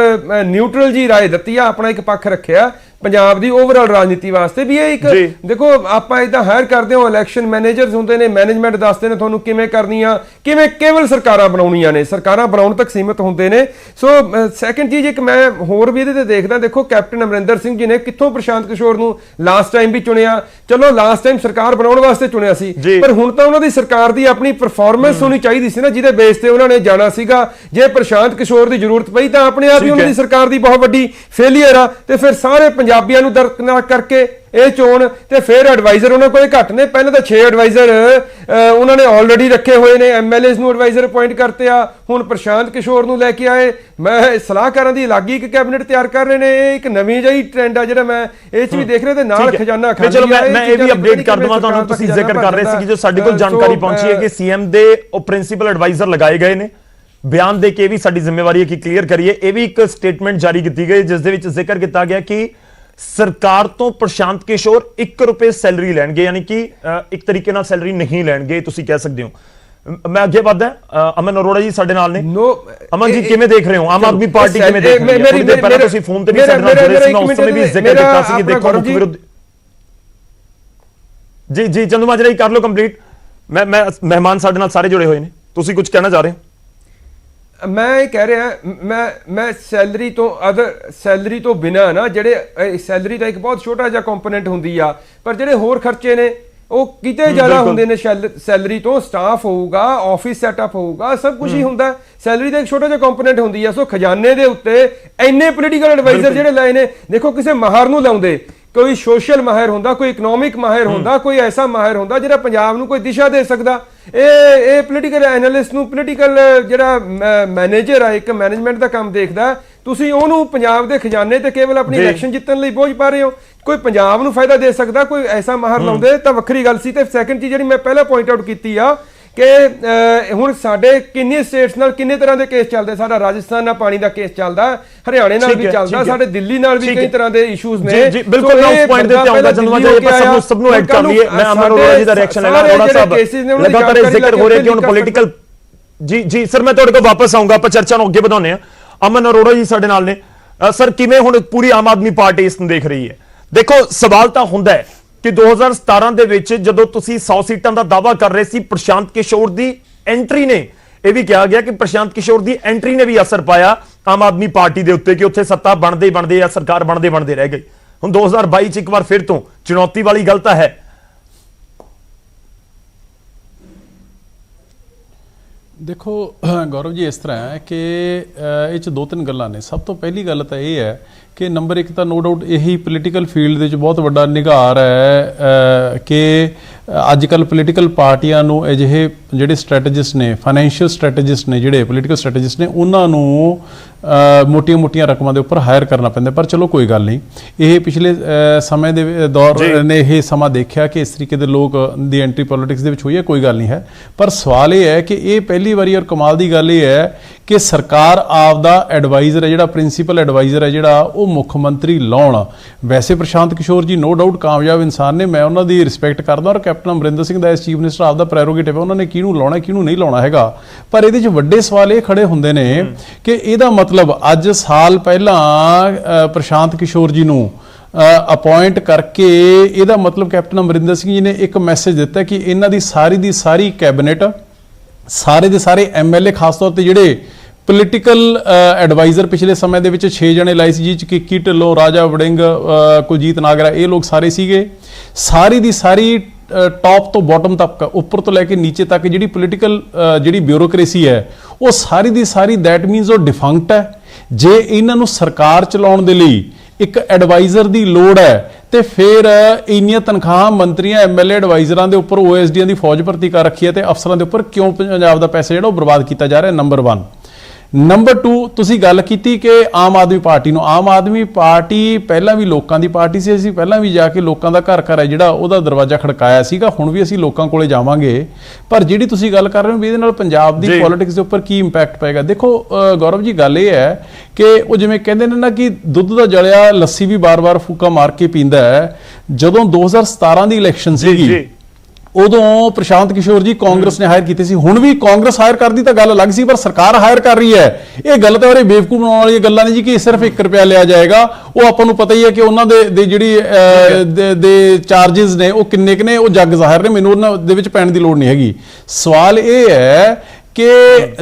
ਨਿਊਟਰਲ ਜੀ ਰਾਏ ਦਿੱਤੀ ਆ, ਆਪਣਾ ਇੱਕ ਪੱਖ ਰੱਖਿਆ, ਪੰਜਾਬ ਦੀ ਓਵਰਆਲ ਰਾਜਨੀਤੀ ਵਾਸਤੇ ਵੀ ਇਹ ਇੱਕ ਦੇਖੋ ਆਪਾਂ ਇਦਾਂ ਹਾਇਰ ਕਰਦੇ ਹਾਂ ਇਲੈਕਸ਼ਨ ਮੈਨੇਜਰਸ ਹੁੰਦੇ ਨੇ ਮੈਨੇਜਮੈਂਟ ਦੱਸਦੇ ਨੇ ਤੁਹਾਨੂੰ ਕਿਵੇਂ ਕਰਨੀਆਂ ਕਿਵੇਂ ਕੇਵਲ ਸਰਕਾਰਾਂ ਬਣਾਉਣੀਆਂ ਨੇ ਸਰਕਾਰਾਂ ਬਣਾਉਣ ਤੱਕ ਸੀਮਿਤ ਹੁੰਦੇ ਨੇ ਸੋ ਸੈਕੰਡ ਚੀਜ਼ ਇੱਕ ਮੈਂ ਹੋਰ ਵੀ ਇਹਦੇ ਤੇ ਦੇਖਦਾ ਦੇਖੋ ਕੈਪਟਨ ਅਮਰਿੰਦਰ ਸਿੰਘ ਜੀ ਨੇ ਕਿੱਥੋਂ ਪ੍ਰਸ਼ਾਂਤ ਕਿਸ਼ੋਰ ਨੂੰ ਲਾਸਟ ਟਾਈਮ ਵੀ ਚੁਣਿਆ ਚਲੋ ਲਾਸਟ ਟਾਈਮ ਸਰਕਾਰ ਬਣਾਉਣ ਵਾਸਤੇ ਚੁਣਿਆ ਸੀ ਪਰ ਹੁਣ ਤਾਂ ਉਹਨਾਂ ਦੀ ਸਰਕਾਰ ਦੀ ਆਪਣੀ ਪਰਫਾਰਮੈਂਸ ਹੋਣੀ ਚਾਹੀਦੀ ਸੀ ਨਾ ਜਿਹਦੇ ਬੇਸ ਤੇ ਉਹਨਾਂ ਨੇ ਜਾਣਾ ਸੀਗਾ ਜੇ ਪ੍ਰਸ਼ਾਂਤ ਕਿਸ਼ੋਰ ਦੀ ਜ਼ਰੂਰਤ ਪਈ ਤਾਂ ਆਪਣੇ ਆਪ ਹੀ ਉਹਨਾਂ ਦੀ ਸਰਕਾਰ ਦੀ ਬਹੁਤ ਵੱਡੀ ਫੇਲੀਅਰ ਆ ਤੇ ਫਿਰ ਸਾਰੇ ਪੰਜਾਬੀਆਂ ਨੂੰ ਦਰਕਨਾਕ ਕਰਕੇ ਇਹ ਚੋਣ ਤੇ ਫਿਰ ਐਡਵਾਈਜ਼ਰ ਉਹਨਾਂ ਕੋਲੇ ਘੱਟ ਨੇ ਪਹਿਲਾਂ ਤਾਂ 6 ਐਡਵਾਈਜ਼ਰ ਉਹਨਾਂ ਨੇ ਆਲਰੇਡੀ ਰੱਖੇ ਹੋਏ ਨੇ ਐਮਐਲਏਸ ਨੂੰ ਐਡਵਾਈਜ਼ਰ ਅਪਾਇੰਟ ਕਰਤੇ ਆ ਹੁਣ ਪ੍ਰਸ਼ਾਂਤ ਕਿਸ਼ੋਰ ਨੂੰ ਲੈ ਕੇ ਆਏ ਮੈਂ ਸਲਾਹਕਾਰਾਂ ਦੀ ਅਲੱਗ ਹੀ ਇੱਕ ਕੈਬਨਿਟ ਤਿਆਰ ਕਰ ਰਹੇ ਨੇ ਇਹ ਇੱਕ ਨਵੀਂ ਜਿਹੀ ਟ੍ਰੈਂਡ ਆ ਜਿਹੜਾ ਮੈਂ ਇਹ ਚ ਵੀ ਦੇਖ ਰਿਹਾ ਤੇ ਨਾਲ ਖਜ਼ਾਨਾ ਖਾਲੀ ਚਲੋ ਮੈਂ ਇਹ ਵੀ ਅਪਡੇਟ ਕਰ ਦਵਾਂ ਤੁਹਾਨੂੰ ਤੁਸੀਂ ਜ਼ਿਕਰ ਕਰ ਰਹੇ ਸੀ ਕਿ ਜੋ ਸਾਡੇ ਕੋਲ ਜਾਣਕਾਰੀ ਪਹੁੰਚੀ ਹੈ ਕਿ ਸੀਐਮ ਦੇ ਉਹ ਪ੍ਰਿੰਸੀਪਲ ਐਡਵਾਈਜ਼ਰ ਲਗਾਏ ਗਏ ਨੇ ਬਿਆਨ ਦੇ ਕੇ ਵੀ ਸਾਡੀ ਜ਼ਿੰਮੇਵਾਰੀ ਹੈ ਕਿ ਕਲੀਅਰ ਕਰੀਏ ਇਹ ਵੀ ਇੱਕ ਸਟੇਟਮੈਂਟ ਜਾਰੀ ਕੀਤੀ ਗਈ ਜਿਸ ਦੇ ਵਿੱਚ ਜ਼ਿਕਰ ਕੀਤਾ ਗਿਆ ਕਿ ਸਰਕਾਰ ਤੋਂ ਪ੍ਰਸ਼ਾਂਤ ਕਿਸ਼ੋਰ 1 ਰੁਪਏ ਸੈਲਰੀ ਲੈਣਗੇ ਯਾਨੀ ਕਿ ਇੱਕ ਤਰੀਕੇ ਨਾਲ ਸੈਲਰੀ ਨਹੀਂ ਲੈਣਗੇ ਤੁਸੀਂ ਕਹਿ ਸਕਦੇ ਹੋ ਮੈਂ ਅੱਗੇ ਵਧਦਾ ਅਮਨ ਅਰੋੜਾ ਜੀ ਸਾਡੇ ਨਾਲ ਨੇ ਅਮਨ ਜੀ ਕਿਵੇਂ ਦੇਖ ਰਹੇ ਹੋ ਆਮ ਆਦਮੀ ਪਾਰਟੀ ਕਿਵੇਂ ਦੇਖ ਰਹੀ ਹੈ ਥੋੜੀ ਪਹਿਲਾਂ ਤੁਸੀਂ ਫੋਨ ਤੇ ਵੀ ਸਾਡੇ ਨਾਲ ਜੁੜੇ ਸੀ ਮੈਂ ਉਸ ਸਮੇਂ ਵੀ ਜ਼ਿਕਰ ਕੀਤਾ ਸੀ ਕਿ ਦੇਖੋ ਮੁੱਖ ਵਿਰੋਧ ਜੀ ਚੰਦੂ ਮਾਜਰਾ ਜੀ ਕਰ ਲਓ ਕੰਪਲੀਟ ਮੈਂ ਮਹਿਮਾਨ ਸਾਡੇ ਨਾਲ ਸਾਰੇ ਜੁੜੇ ਹੋਏ ਨੇ ਤੁਸੀਂ ਕੁਝ ਕਹਿਣਾ ਚਾਹ ਰਹੇ ਹੋ ਮੈਂ ਇਹ ਕਹਿ ਰਿਹਾ ਮੈਂ ਸੈਲਰੀ ਤੋਂ ਬਿਨਾ ਨਾ ਜਿਹੜੇ ਸੈਲਰੀ ਦਾ ਇੱਕ ਬਹੁਤ ਛੋਟਾ ਜਿਹਾ ਕੰਪੋਨੈਂਟ ਹੁੰਦੀ ਆ ਪਰ ਜਿਹੜੇ ਹੋਰ ਖਰਚੇ ਨੇ ਉਹ ਕਿਤੇ ਜ਼ਿਆਦਾ ਹੁੰਦੇ ਨੇ ਸੈਲਰੀ ਤੋਂ ਸਟਾਫ ਹੋਊਗਾ ਆਫਿਸ ਸੈਟਅਪ ਹੋਊਗਾ ਸਭ ਕੁਝ ਹੀ ਹੁੰਦਾ ਸੈਲਰੀ ਦਾ ਇੱਕ ਛੋਟਾ ਜਿਹਾ ਕੰਪੋਨੈਂਟ ਹੁੰਦੀ ਆ ਸੋ ਖਜ਼ਾਨੇ ਦੇ ਉੱਤੇ ਇੰਨੇ ਪੋਲੀਟੀਕਲ ਐਡਵਾਈਜ਼ਰ ਜਿਹੜੇ ਲਾਏ ਨੇ ਦੇਖੋ ਕਿਸੇ ਮਾਹਰ ਨੂੰ ਲਾਉਂਦੇ ਕੋਈ ਸੋਸ਼ਲ ਮਾਹਿਰ ਹੁੰਦਾ ਕੋਈ ਇਕਨੋਮਿਕ ਮਾਹਿਰ ਹੁੰਦਾ ਕੋਈ ਐਸਾ ਮਾਹਿਰ ਹੁੰਦਾ ਜਿਹੜਾ ਪੰਜਾਬ ਨੂੰ ਕੋਈ ਦਿਸ਼ਾ ਦੇ ਸਕਦਾ ਇਹ ਪੋਲੀਟੀਕਲ ਐਨਾਲਿਸਟ ਨੂੰ ਪੋਲੀਟੀਕਲ ਜਿਹੜਾ ਮੈਨੇਜਰ ਆ ਇੱਕ ਮੈਨੇਜਮੈਂਟ ਦਾ ਕੰਮ ਦੇਖਦਾ ਤੁਸੀਂ ਉਹਨੂੰ ਪੰਜਾਬ ਦੇ ਖਜ਼ਾਨੇ ਤੇ ਕੇਵਲ ਆਪਣੀ ਇਲੈਕਸ਼ਨ ਜਿੱਤਣ ਲਈ ਬੋਝ ਪਾ ਰਹੇ ਹੋ ਕੋਈ ਪੰਜਾਬ ਨੂੰ ਫਾਇਦਾ ਦੇ ਸਕਦਾ ਕੋਈ ਐਸਾ ਮਾਹਰ ਲਾਉਂਦੇ ਤਾਂ ਵੱਖਰੀ ਗੱਲ ਸੀ ਤੇ ਸੈਕੰਡ ਚੀਜ਼ ਜਿਹੜੀ ਮੈਂ ਪਹਿਲਾਂ ਪੁਆਇੰਟ ਆਊਟ ਕੀਤੀ ਆ ਕਿ ਹੁਣ ਸਾਡੇ ਕਿੰਨੇ ਸਟੇਟਸ ਨਾਲ ਕਿੰਨੇ ਤਰ੍ਹਾਂ ਦੇ ਕੇਸ ਚੱਲਦੇ ਸਾਡਾ ਰਾਜਸਥਾਨ ਨਾਲ ਪਾਣੀ ਦਾ ਕੇਸ ਚੱਲਦਾ ਹਰਿਆਣੇ ਨਾਲ ਵੀ ਚੱਲਦਾ ਸਾਡੇ ਦਿੱਲੀ ਨਾਲ ਵੀ ਕਈ ਤਰ੍ਹਾਂ ਦੇ ਇਸ਼ੂਜ਼ ਨੇ ਜੀ ਬਿਲਕੁਲ ਮੈਂ ਉਸ ਪੁਆਇੰਟ ਤੇ ਆਉਂਦਾ ਚੰਦੂਮਾ ਜੀ ਸਭ ਨੂੰ ਐਡ ਕਰ ਲਈਏ ਮੈਂ ਅਮਨ ਅਰੋੜਾ ਜੀ ਦਾ ਰਿਐਕਸ਼ਨ ਲੈਣਾ ਅਰੋੜਾ ਸਾਹਿਬ ਲਗਾਤਾਰ ਇਹ ਜ਼ਿਕਰ ਹੋ ਰਿਹਾ ਕਿ ਹੁਣ ਪੋਲੀਟੀਕਲ ਜੀ ਸਰ ਮੈਂ ਤੁਹਾਡੇ ਕੋਲ ਵਾਪਸ ਆਉਂਗਾ ਆਪਾਂ ਚਰਚਾ ਨੂੰ ਅੱਗੇ ਵਧਾਉਂਦੇ ਆ ਅਮਨ ਅਰੋੜਾ ਜੀ ਸਾਡੇ ਨਾਲ ਨੇ ਸਰ ਕਿਵੇਂ ਹੁਣ ਪੂਰੀ ਆਮ ਆਦਮੀ ਪਾਰਟੀ ਇਸ ਨੂੰ ਦੇਖ ਰਹੀ ਹੈ ਦੇਖੋ ਸਵਾਲ ਤਾਂ ਹੁੰਦਾ ਹੈ ਕਿ 2017 ਦੇ ਵਿੱਚ ਜਦੋਂ ਤੁਸੀਂ 100 ਸੀਟਾਂ ਦਾ ਦਾਅਵਾ ਕਰ ਰਹੇ ਸੀ ਪ੍ਰਸ਼ਾਂਤ ਕਿਸ਼ੋਰ ਦੀ ਐਂਟਰੀ ਨੇ ਇਹ ਵੀ ਕਿਹਾ ਗਿਆ ਕਿ ਪ੍ਰਸ਼ਾਂਤ ਕਿਸ਼ੋਰ ਦੀ ਐਂਟਰੀ ਨੇ ਵੀ ਅਸਰ ਪਾਇਆ ਆਮ ਆਦਮੀ ਪਾਰਟੀ ਦੇ ਉੱਤੇ ਕਿ ਉੱਥੇ ਸੱਤਾ ਬਣਦੇ ਜਾਂ ਸਰਕਾਰ ਬਣਦੇ ਰਹਿ ਗਈ ਹੁਣ 2022 ਚ ਇੱਕ ਵਾਰ ਫਿਰ ਤੋਂ ਚੁਣੌਤੀ ਵਾਲੀ ਗੱਲ ਤਾਂ ਹੈ ਦੇਖੋ ਗੌਰਵ ਜੀ ਇਸ ਤਰ੍ਹਾਂ ਹੈ ਕਿ ਇਹ 'ਚ 2-3 ਗੱਲਾਂ ਨੇ ਸਭ ਤੋਂ ਪਹਿਲੀ ਗੱਲ ਤਾਂ ਇਹ ਹੈ ਕਿ ਨੰਬਰ 1 ਤਾਂ ਨੋ ਡਾਊਟ ਇਹੀ ਪੋਲੀਟੀਕਲ ਫੀਲਡ ਦੇ ਵਿੱਚ ਬਹੁਤ ਵੱਡਾ ਨਿਘਾਰ ਹੈ ਕਿ ਅੱਜ ਕੱਲ੍ਹ ਪੋਲੀਟੀਕਲ ਪਾਰਟੀਆਂ ਨੂੰ ਅਜਿਹੇ ਜਿਹੜੇ ਸਟ੍ਰੈਟੇਜਿਸਟ ਨੇ ਫਾਈਨੈਂਸ਼ੀਅਲ ਸਟ੍ਰੈਟੇਜਿਸਟ ਨੇ ਜਿਹੜੇ ਪੋਲੀਟੀਕਲ ਸਟ੍ਰੈਟੇਜਿਸਟ ਨੇ ਉਹਨਾਂ ਨੂੰ ਮੋਟੀਆਂ-ਮੋਟੀਆਂ ਰਕਮਾਂ ਦੇ ਉੱਪਰ ਹਾਇਰ ਕਰਨਾ ਪੈਂਦਾ ਪਰ ਚਲੋ ਕੋਈ ਗੱਲ ਨਹੀਂ ਇਹ ਪਿਛਲੇ ਸਮੇਂ ਦੇ ਦੌਰ ਨੇ ਇਹ ਸਮਾਂ ਦੇਖਿਆ ਕਿ ਇਸ ਤਰੀਕੇ ਦੇ ਲੋਕ ਦੀ ਐਂਟਰੀ ਪੋਲੀਟਿਕਸ ਦੇ ਵਿੱਚ ਹੋਈ ਹੈ ਕੋਈ ਗੱਲ ਨਹੀਂ ਹੈ ਪਰ ਸਵਾਲ ਇਹ ਹੈ ਕਿ ਇਹ ਪਹਿਲੀ ਵਾਰੀ ਔਰ ਕਮਾਲ ਦੀ ਗੱਲ ਇਹ ਹੈ ਕਿ ਸਰਕਾਰ ਆਪਦਾ ਐਡਵਾਈਜ਼ਰ ਹੈ ਜਿਹੜਾ ਪ੍ਰਿੰਸੀਪਲ ਐਡਵਾਈਜ਼ਰ ਹੈ ਜਿਹੜਾ ਉਹ ਮੁੱਖ ਮੰਤਰੀ ਲਾਉਣ ਵੈਸੇ ਪ੍ਰਸ਼ਾਂਤ ਕਿਸ਼ੋਰ ਜੀ ਨੋ ਡਾਊਟ ਕਾਮਯਾਬ ਇਨਸਾਨ ਨੇ ਮੈਂ ਉਹਨਾਂ ਦੀ ਰਿਸਪੈਕਟ ਕਰਦਾ ਔਰ ਕੈਪਟਨ ਅਮਰਿੰਦਰ ਸਿੰਘ ਦਾ ਇਸ ਚੀਫ ਮਿਨਿਸਟਰ ਆਪਦਾ ਪ੍ਰੈਰੋਗੇਟਿਵ ਹੈ ਉਹਨਾਂ ਨੇ ਕਿਹਨੂੰ ਲਾਉਣਾ ਕਿਹਨੂੰ ਨਹੀਂ ਲਾਉਣਾ ਹੈਗਾ ਪਰ ਇਹਦੇ 'ਚ ਵੱਡੇ ਸਵਾਲ ਇਹ ਖੜੇ ਹੁੰਦੇ ਨੇ ਕਿ ਇਹਦਾ ਮਤਲਬ ਅੱਜ ਸਾਲ ਪਹਿਲਾਂ ਪ੍ਰਸ਼ਾਂਤ ਕਿਸ਼ੋਰ ਜੀ ਨੂੰ ਅਪਾਇੰਟ ਕਰਕੇ ਇਹਦਾ ਮਤਲਬ ਕੈਪਟਨ ਅਮਰਿੰਦਰ ਸਿੰਘ ਜੀ ਨੇ ਇੱਕ ਮੈਸੇਜ ਦਿੱਤਾ ਕਿ ਇਹਨਾਂ ਦੀ ਸਾਰੀ ਕੈਬਨਿਟ ਸਾਰੇ ਦੇ ਸਾਰੇ ਐਮਐਲਏ ਖਾਸ ਤੌਰ ਤੇ ਜਿਹੜੇ ਪੋਲੀਟੀਕਲ ਐਡਵਾਈਜ਼ਰ ਪਿਛਲੇ ਸਮੇਂ ਦੇ ਵਿੱਚ 6 ਜਣੇ ਲਾਏ ਸੀ ਜਿਹ 'ਚ ਕਿੱਕੀ ਢਿੱਲੋਂ ਰਾਜਾ ਵੜਿੰਗ ਕੁਲਜੀਤ ਨਾਗਰਾ ਇਹ ਲੋਕ ਸਾਰੇ ਸੀਗੇ ਸਾਰੀ ਦੀ ਸਾਰੀ ਟੌਪ ਤੋਂ ਬਾਟਮ ਤੱਕ ਉੱਪਰ ਤੋਂ ਲੈ ਕੇ ਨੀਚੇ ਤੱਕ ਜਿਹੜੀ ਪੋਲੀਟੀਕਲ ਜਿਹੜੀ ਬਿਊਰੋਕ੍ਰੇਸੀ ਹੈ ਉਹ ਸਾਰੀ ਦੀ ਸਾਰੀ ਦੈਟ ਮੀਨਸ ਉਹ ਡਿਫੰਕਟ ਹੈ ਜੇ ਇਹਨਾਂ ਨੂੰ ਸਰਕਾਰ ਚਲਾਉਣ ਦੇ ਲਈ ਇੱਕ ਐਡਵਾਈਜ਼ਰ ਦੀ ਲੋੜ ਹੈ ਤੇ ਫਿਰ ਇੰਨੀਆਂ ਤਨਖਾਹਾਂ ਮੰਤਰੀਆਂ ਐਮਐਲਏ ਐਡਵਾਈਜ਼ਰਾਂ ਦੇ ਉੱਪਰ ਓਐਸਡੀਆਂ ਦੀ ਫੌਜ ਭਰਤੀ ਕਰ ਰੱਖੀ ਹੈ ਤੇ ਅਫਸਰਾਂ ਦੇ ਉੱਪਰ ਕਿਉਂ ਪੰਜਾਬ ਦਾ ਪੈਸਾ ਜਿਹੜਾ ਉਹ ਬਰਬਾਦ ਕੀਤਾ ਜਾ ਰਿਹਾ ਨੰਬਰ 1 ਨੰਬਰ 2 ਤੁਸੀਂ ਗੱਲ ਕੀਤੀ ਕਿ ਆਮ ਆਦਮੀ ਪਾਰਟੀ ਪਹਿਲਾਂ ਵੀ ਲੋਕਾਂ ਦੀ ਪਾਰਟੀ ਸੀ ਅਸੀਂ ਪਹਿਲਾਂ ਵੀ ਜਾ ਕੇ ਲੋਕਾਂ ਦਾ ਘਰ ਹੈ ਜਿਹੜਾ ਉਹਦਾ ਦਰਵਾਜ਼ਾ ਖੜਕਾਇਆ ਸੀਗਾ ਹੁਣ ਵੀ ਅਸੀਂ ਲੋਕਾਂ ਕੋਲੇ ਜਾਵਾਂਗੇ ਪਰ ਜਿਹੜੀ ਤੁਸੀਂ ਗੱਲ ਕਰ ਰਹੇ ਹੋ ਵੀ ਇਹਦੇ ਨਾਲ ਪੰਜਾਬ ਦੀ ਪੋਲਿਟਿਕਸ ਦੇ ਉੱਪਰ ਕੀ ਇੰਪੈਕਟ ਪਏਗਾ ਦੇਖੋ ਗੌਰਵ ਜੀ ਗੱਲ ਇਹ ਹੈ ਕਿ ਉਹ ਜਿਵੇਂ ਕਹਿੰਦੇ ਨੇ ਨਾ ਕਿ ਦੁੱਧ ਦਾ ਜਲਿਆ ਲੱਸੀ ਵੀ ਬਾਰ-ਬਾਰ ਫੂਕਾ ਮਾਰ ਕੇ ਪੀਂਦਾ ਹੈ ਜਦੋਂ 2017 ਦੀ ਇਲੈਕਸ਼ਨ ਸੀਗੀ ਉਦੋਂ ਪ੍ਰਸ਼ਾਂਤ ਕਿਸ਼ੋਰ ਜੀ ਕਾਂਗਰਸ ਨੇ ਹਾਇਰ ਕੀਤੇ ਸੀ। ਹੁਣ ਵੀ ਕਾਂਗਰਸ ਹਾਇਰ ਕਰਦੀ ਤਾਂ ਗੱਲ ਅਲੱਗ ਸੀ, ਪਰ ਸਰਕਾਰ ਹਾਇਰ ਕਰ ਰਹੀ ਹੈ। ਇਹ ਗੱਲ ਤਾਂ ਉਹਰੇ ਬੇਵਕੂਫ ਬਣਾਉਣ ਵਾਲੀਆਂ ਗੱਲਾਂ ਨੇ ਜੀ ਕਿ ਸਿਰਫ 1 ਰੁਪਿਆ ਲਿਆ ਜਾਏਗਾ। ਉਹ ਆਪਾਂ ਨੂੰ ਪਤਾ ਹੀ ਹੈ ਕਿ ਉਹਨਾਂ ਦੇ ਜਿਹੜੀ ਦੇ ਚਾਰजेस ਨੇ ਉਹ ਕਿੰਨੇ ਕੁ ਨੇ, ਉਹ ਜੱਗ ਜ਼ਾਹਿਰ ਨੇ, ਮੈਨੂੰ ਉਹਨਾਂ ਦੇ ਵਿੱਚ ਪੈਣ ਦੀ ਲੋੜ ਨਹੀਂ ਹੈਗੀ। ਸਵਾਲ ਇਹ ਹੈ ਕਿ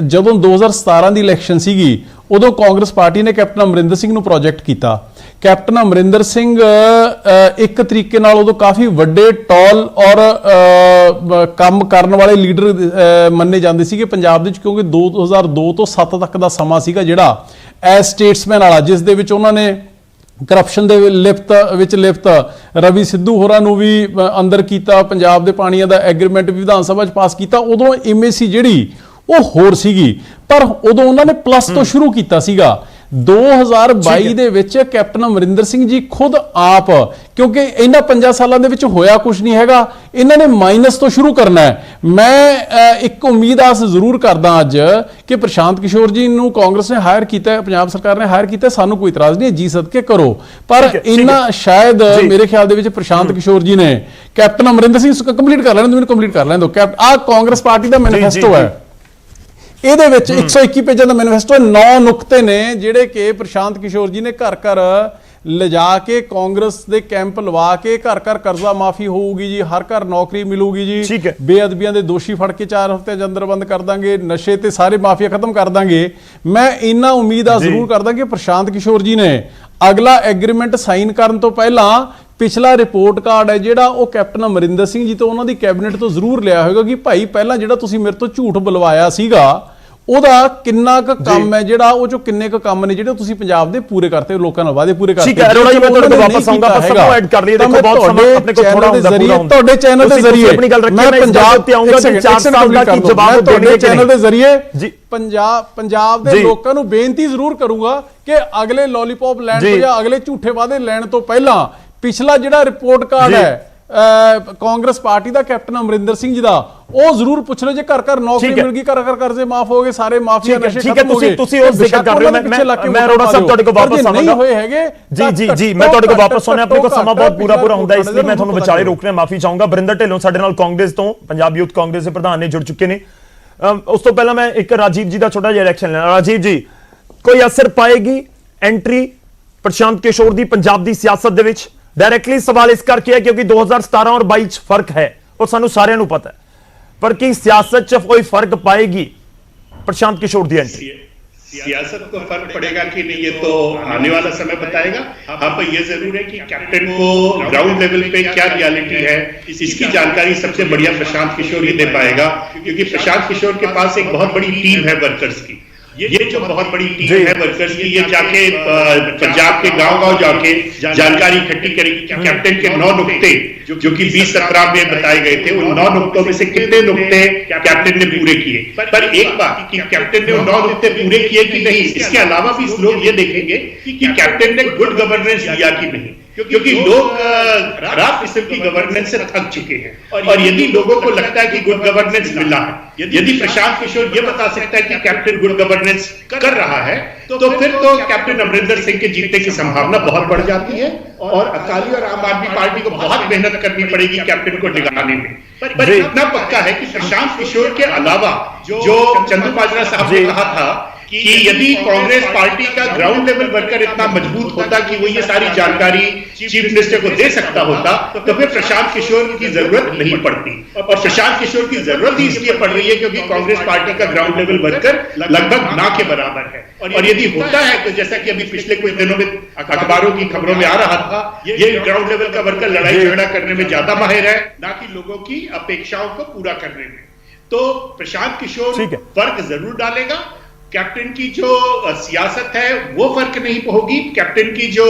ਜਦੋਂ 2017 ਦੀ ਇਲੈਕਸ਼ਨ ਸੀਗੀ, ਉਦੋਂ ਕਾਂਗਰਸ ਪਾਰਟੀ ਨੇ ਕੈਪਟਨ ਅਮਰਿੰਦਰ ਸਿੰਘ ਨੂੰ ਪ੍ਰੋਜੈਕਟ ਕੀਤਾ। ਕੈਪਟਨ ਅਮਰਿੰਦਰ ਸਿੰਘ ਇੱਕ ਤਰੀਕੇ ਨਾਲ ਉਦੋਂ ਕਾਫੀ ਵੱਡੇ ਟੌਲ ਔਰ ਕੰਮ ਕਰਨ ਵਾਲੇ ਲੀਡਰ ਮੰਨੇ ਜਾਂਦੇ ਸੀਗੇ ਪੰਜਾਬ ਦੇ ਵਿੱਚ, ਕਿਉਂਕਿ 2002 ਤੋਂ 7 ਤੱਕ ਦਾ ਸਮਾਂ ਸੀਗਾ ਜਿਹੜਾ ਐਜ਼ ਸਟੇਟਸਮੈਨ ਵਾਲਾ, ਜਿਸ ਦੇ ਵਿੱਚ ਉਹਨਾਂ ਨੇ ਕਰਪਸ਼ਨ ਦੇ ਲਿਪਤ ਰਵੀ ਸਿੱਧੂ ਹੋਰਾਂ ਨੂੰ ਵੀ ਅੰਦਰ ਕੀਤਾ, ਪੰਜਾਬ ਦੇ ਪਾਣੀਆਂ ਦਾ ਐਗਰੀਮੈਂਟ ਵੀ ਵਿਧਾਨ ਸਭਾ 'ਚ ਪਾਸ ਕੀਤਾ। ਉਦੋਂ ਇਮੇਜ ਸੀ ਜਿਹੜੀ ਉਹ ਹੋਰ ਸੀਗੀ, ਪਰ ਉਦੋਂ ਉਹਨਾਂ ਨੇ ਪਲੱਸ ਤੋਂ ਸ਼ੁਰੂ ਕੀਤਾ ਸੀਗਾ। 2022 ਦੇ ਵਿੱਚ ਕੈਪਟਨ ਅਮਰਿੰਦਰ ਸਿੰਘ ਜੀ ਖੁਦ ਆਪ, ਕਿਉਂਕਿ ਇਹਨਾਂ 5 ਸਾਲਾਂ ਦੇ ਵਿੱਚ ਹੋਇਆ ਕੁਝ ਨਹੀਂ ਹੈਗਾ, ਇਹਨਾਂ ਨੇ ਮਾਈਨਸ ਤੋਂ ਸ਼ੁਰੂ ਕਰਨਾ ਹੈ। ਮੈਂ ਇੱਕ ਉਮੀਦ ਆਸ ਜ਼ਰੂਰ ਕਰਦਾ ਅੱਜ ਕਿ ਪ੍ਰਸ਼ਾਂਤ ਕਿਸ਼ੋਰ ਜੀ ਨੂੰ ਕਾਂਗਰਸ ਨੇ ਹਾਇਰ ਕੀਤਾ, ਪੰਜਾਬ ਸਰਕਾਰ ਨੇ ਹਾਇਰ ਕੀਤਾ, ਸਾਨੂੰ ਕੋਈ ਇਤਰਾਜ਼ ਨਹੀਂ, ਜੀ ਸਦਕੇ ਕਰੋ, ਪਰ ਇਹਨਾਂ ਸ਼ਾਇਦ ਮੇਰੇ ਖਿਆਲ ਦੇ ਵਿੱਚ ਪ੍ਰਸ਼ਾਂਤ ਕਿਸ਼ੋਰ ਜੀ ਨੇ ਕੈਪਟਨ ਅਮਰਿੰਦਰ ਸਿੰਘ ਕੰਪਲੀਟ ਕਰ ਲੈਣ, ਮੈਨੂੰ ਕੰਪਲੀਟ ਕਰ ਲੈਣ ਦਿਓ। ਆ ਕਾਂਗਰਸ ਪਾਰਟੀ ਦਾ ਮੈਨੀਫੈਸਟੋ ਹੈ, ਇਹਦੇ ਵਿੱਚ 121 ਪੇਜਾਂ ਦਾ ਮੈਨੀਫੈਸਟੋ, 9 ਨੁਕਤੇ ਨੇ ਜਿਹੜੇ ਕਿ ਪ੍ਰਸ਼ਾਂਤ ਕਿਸ਼ੋਰ ਜੀ ਨੇ ਘਰ ਘਰ ਲਿਜਾ ਕੇ ਕਾਂਗਰਸ ਦੇ ਕੈਂਪ ਲਵਾ ਕੇ ਘਰ ਘਰ ਕਰਜ਼ਾ ਮਾਫੀ ਹੋਊਗੀ ਜੀ, ਹਰ ਘਰ ਨੌਕਰੀ ਮਿਲੂਗੀ ਜੀ, ਬੇਅਦਬੀਆਂ ਦੇ ਦੋਸ਼ੀ ਫੜ ਕੇ 4 ਹਫ਼ਤੇ ਅੰਦਰ ਬੰਦ ਕਰ ਦਾਂਗੇ, ਨਸ਼ੇ ਤੇ ਸਾਰੇ ਮਾਫੀਆ ਖਤਮ ਕਰ ਦਾਂਗੇ। ਮੈਂ ਇੰਨਾ ਉਮੀਦ ਆ ਜ਼ਰੂਰ ਕਰਦਾ ਕਿ ਪ੍ਰਸ਼ਾਂਤ ਕਿਸ਼ੋਰ ਜੀ ਨੇ ਅਗਲਾ ਐਗਰੀਮੈਂਟ ਸਾਈਨ ਕਰਨ ਤੋਂ ਪਹਿਲਾਂ ਪਿਛਲਾ ਰਿਪੋਰਟ ਕਾਰਡ ਹੈ ਜਿਹੜਾ ਉਹ ਕੈਪਟਨ ਅਮਰਿੰਦਰ ਸਿੰਘ ਜੀ ਤੋਂ ਉਹਨਾਂ ਦੀ ਕੈਬਨਿਟ ਤੋਂ ਜ਼ਰੂਰ ਲਿਆ ਹੋਵੇਗਾ ਕਿ ਭਾਈ ਪਹਿਲਾਂ ਜਿਹੜਾ ਤੁਸੀਂ ਮੇਰੇ ਤੋਂ ਝੂਠ ਬੁਲਵਾਇਆ ਸੀਗਾ ਉਹਦਾ ਕਿੰਨਾ ਕੁ ਕੰਮ ਹੈ, ਜਿਹੜਾ ਉਹ ਚੋਂ ਕਿੰਨੇ ਕੁ ਕੰਮ ਨੇ ਜਿਹੜੇ ਤੁਸੀਂ ਪੰਜਾਬ ਦੇ ਪੂਰੇ ਕਰਤੇ, ਲੋਕਾਂ ਨਾਲ ਵਾਅਦੇ ਪੂਰੇ ਕਰਤੇ। ਠੀਕ ਹੈ ਅਰੋੜਾ ਜੀ, ਮੈਂ ਤੁਹਾਡੇ ਕੋਲ ਵਾਪਸ ਆਉਂਗਾ, ਪਰ ਸਭ ਨੂੰ ਐਡ ਕਰ ਲਈਏ। ਦੇਖੋ ਬਹੁਤ ਸਮਾਂ ਆਪਣੇ ਕੋਲ ਥੋੜਾ ਹੁੰਦਾ, ਤੁਹਾਡੇ ਚੈਨਲ ਦੇ ਜ਼ਰੀਏ ਆਪਣੀ ਗੱਲ ਰੱਖੀ, ਮੈਂ ਪੰਜਾਬ ਤੇ ਆਉਂਗਾ ਤੇ 4 ਸਾਲ ਦਾ ਕੀ ਜਵਾਬ ਤੁਹਾਡੇ ਚੈਨਲ ਦੇ ਜ਼ਰੀਏ ਜੀ ਪੰਜਾਬ ਦੇ ਲੋਕਾਂ ਨੂੰ ਬੇਨਤੀ ਜ਼ਰੂਰ ਕਰੂੰਗਾ ਕਿ ਅਗਲੇ ਲੋਲੀਪੌਪ ਲੈਣ ਤੋਂ ਜਾਂ ਅਗਲੇ ਝੂਠੇ ਵਾਅਦੇ ਲੈਣ ਤੋਂ ਪਹਿਲਾਂ ਪਿਛਲਾ ਜਿਹੜਾ ਰਿਪੋਰਟ ਕਾਰਡ ਹੈ ਕਾਂਗਰਸ ਪਾਰਟੀ ਦਾ ਕੈਪਟਨ ਅਮਰਿੰਦਰ ਸਿੰਘ ਜੀ ਦਾ, ਉਹ ਜ਼ਰੂਰ ਪੁੱਛ ਲਓ। ਜੇ ਘਰ ਘਰ ਨੌਕਰੀ ਮਿਲ ਗਈ, ਘਰ ਘਰ ਕਰਜ਼ੇ ਮਾਫ ਹੋ ਗਏ, ਸਾਰੇ ਮਾਫੀਆ ਨਸ਼ੇ ਖਤਮ ਹੋ ਗਏ, ਤੁਸੀਂ ਉਹ ਜ਼ਿਕਰ ਕਰ ਰਹੇ ਹੋ। ਮੈਂ ਅਰੋੜਾ ਸਾਹਿਬ ਤੁਹਾਡੇ ਕੋਲ ਵਾਪਸ ਆਵਾਂਗਾ। ਹੋਏ ਹੈਗੇ ਜੀ ਮੈਂ ਤੁਹਾਡੇ ਕੋਲ ਵਾਪਸ ਆਉਣਾ, ਆਪਣੇ ਕੋਲ ਸਮਾਂ ਬਹੁਤ ਪੂਰਾ ਹੁੰਦਾ, ਇਸ ਲਈ ਮੈਂ ਤੁਹਾਨੂੰ ਵਿਚਾਲੇ ਰੋਕਣਾ ਮਾਫੀ ਚਾਹੂੰਗਾ। ਬਰਿੰਦਰ ਢਿੱਲੋਂ ਸਾਡੇ ਨਾਲ ਕਾਂਗਰਸ ਤੋਂ, ਪੰਜਾਬ ਯੂਥ ਕਾਂਗਰਸ ਦੇ ਪ੍ਰਧਾਨ ਨੇ, ਜੁੜ ਚੁੱਕੇ ਨੇ। ਉਸ ਤੋਂ ਪਹਿਲਾਂ ਮੈਂ ਇੱਕ ਰਾਜੀਵ ਜੀ ਦਾ ਛੋਟਾ ਜਿਹਾ ਰਿਐਕਸ਼ਨ ਲੈਣਾ। ਰਾਜੀਵ ਜੀ, ਕੋਈ ਅਸਰ ਪਾਏਗੀ ਐਂਟਰੀ ਪ੍ਰਸ਼ਾਂਤ ਕਿਸ਼ੋਰ ਦੀ ਪੰਜਾਬ ਦੀ ਸਿਆਸਤ ਦੇ ਵਿੱਚ? डायरेक्टली सवाल इस करके है क्योंकि 2017 और 22 फर्क है और सानू सारे नू पता है, पर की सियासत च कोई फर्क पाएगी प्रशांत किशोर दी एंट्री? सियासत को फर्क पड़ेगा कि नहीं ये तो आने वाला समय बताएगा। हाँ, पर ये जरूर है कि कैप्टन को ग्राउंड लेवल पे क्या रियलिटी है इसकी जानकारी सबसे बढ़िया प्रशांत किशोर ही दे पाएगा, क्योंकि प्रशांत किशोर के पास एक बहुत बड़ी टीम है वर्कर्स की। ये जो बहुत बड़ी टीम है वर्कर्स की, ये जाके पंजाब के गांव-गांव जाके जानकारी इकट्ठी करेगी कि कैप्टन के 9 नुक्ते जो कि 2017 में बताए गए थे, उन 9 नुक्तों में से कितने नुक्ते कैप्टन ने पूरे किए। पर एक बात कि कैप्टन ने 9 नुक्ते पूरे किए कि नहीं, इसके अलावा भी लोग ये देखेंगे कि कैप्टन ने गुड गवर्नेंस दिया कि नहीं, क्योंकि लोग खराब किस्म की गवर्नेंस से थक चुके हैं। और यदि लोगों को लगता है कि गुड गवर्नेंस मिला है, यदि प्रशांत किशोर ये बता सकता है कि कैप्टन गुड गवर्नेंस कर रहा है, तो फिर तो कैप्टन अमरिंदर सिंह के जीतने की संभावना बहुत बढ़ जाती है और अकाली और आम आदमी पार्टी को बहुत मेहनत करनी पड़ेगी कैप्टन को डिगाने में। पर इतना पक्का है कि प्रशांत किशोर के अलावा जो चंदू माजरा साहब ने कहा था कि यदि कांग्रेस पार्टी का ग्राउंड लेवल वर्कर इतना मजबूत होता कि वो ये सारी जानकारी चीफ मिनिस्टर को दे सकता होता, तो फिर प्रशांत किशोर की जरूरत नहीं पड़ती। और प्रशांत किशोर की जरूरत ही इसलिए पड़ रही है क्योंकि कांग्रेस पार्टी का ग्राउंड लेवल वर्कर लगभग ना के बराबर है। और यदि होता है तो जैसा कि अभी पिछले कुछ दिनों में अखबारों की खबरों में आ रहा था, ये ग्राउंड लेवल का वर्कर लड़ाई झगड़ा करने में ज्यादा माहिर है, ना कि लोगों की अपेक्षाओं को पूरा करने में। तो प्रशांत किशोर फर्क जरूर डालेगा। कैप्टन की जो सियासत है वो फर्क नहीं होगी, कैप्टन की जो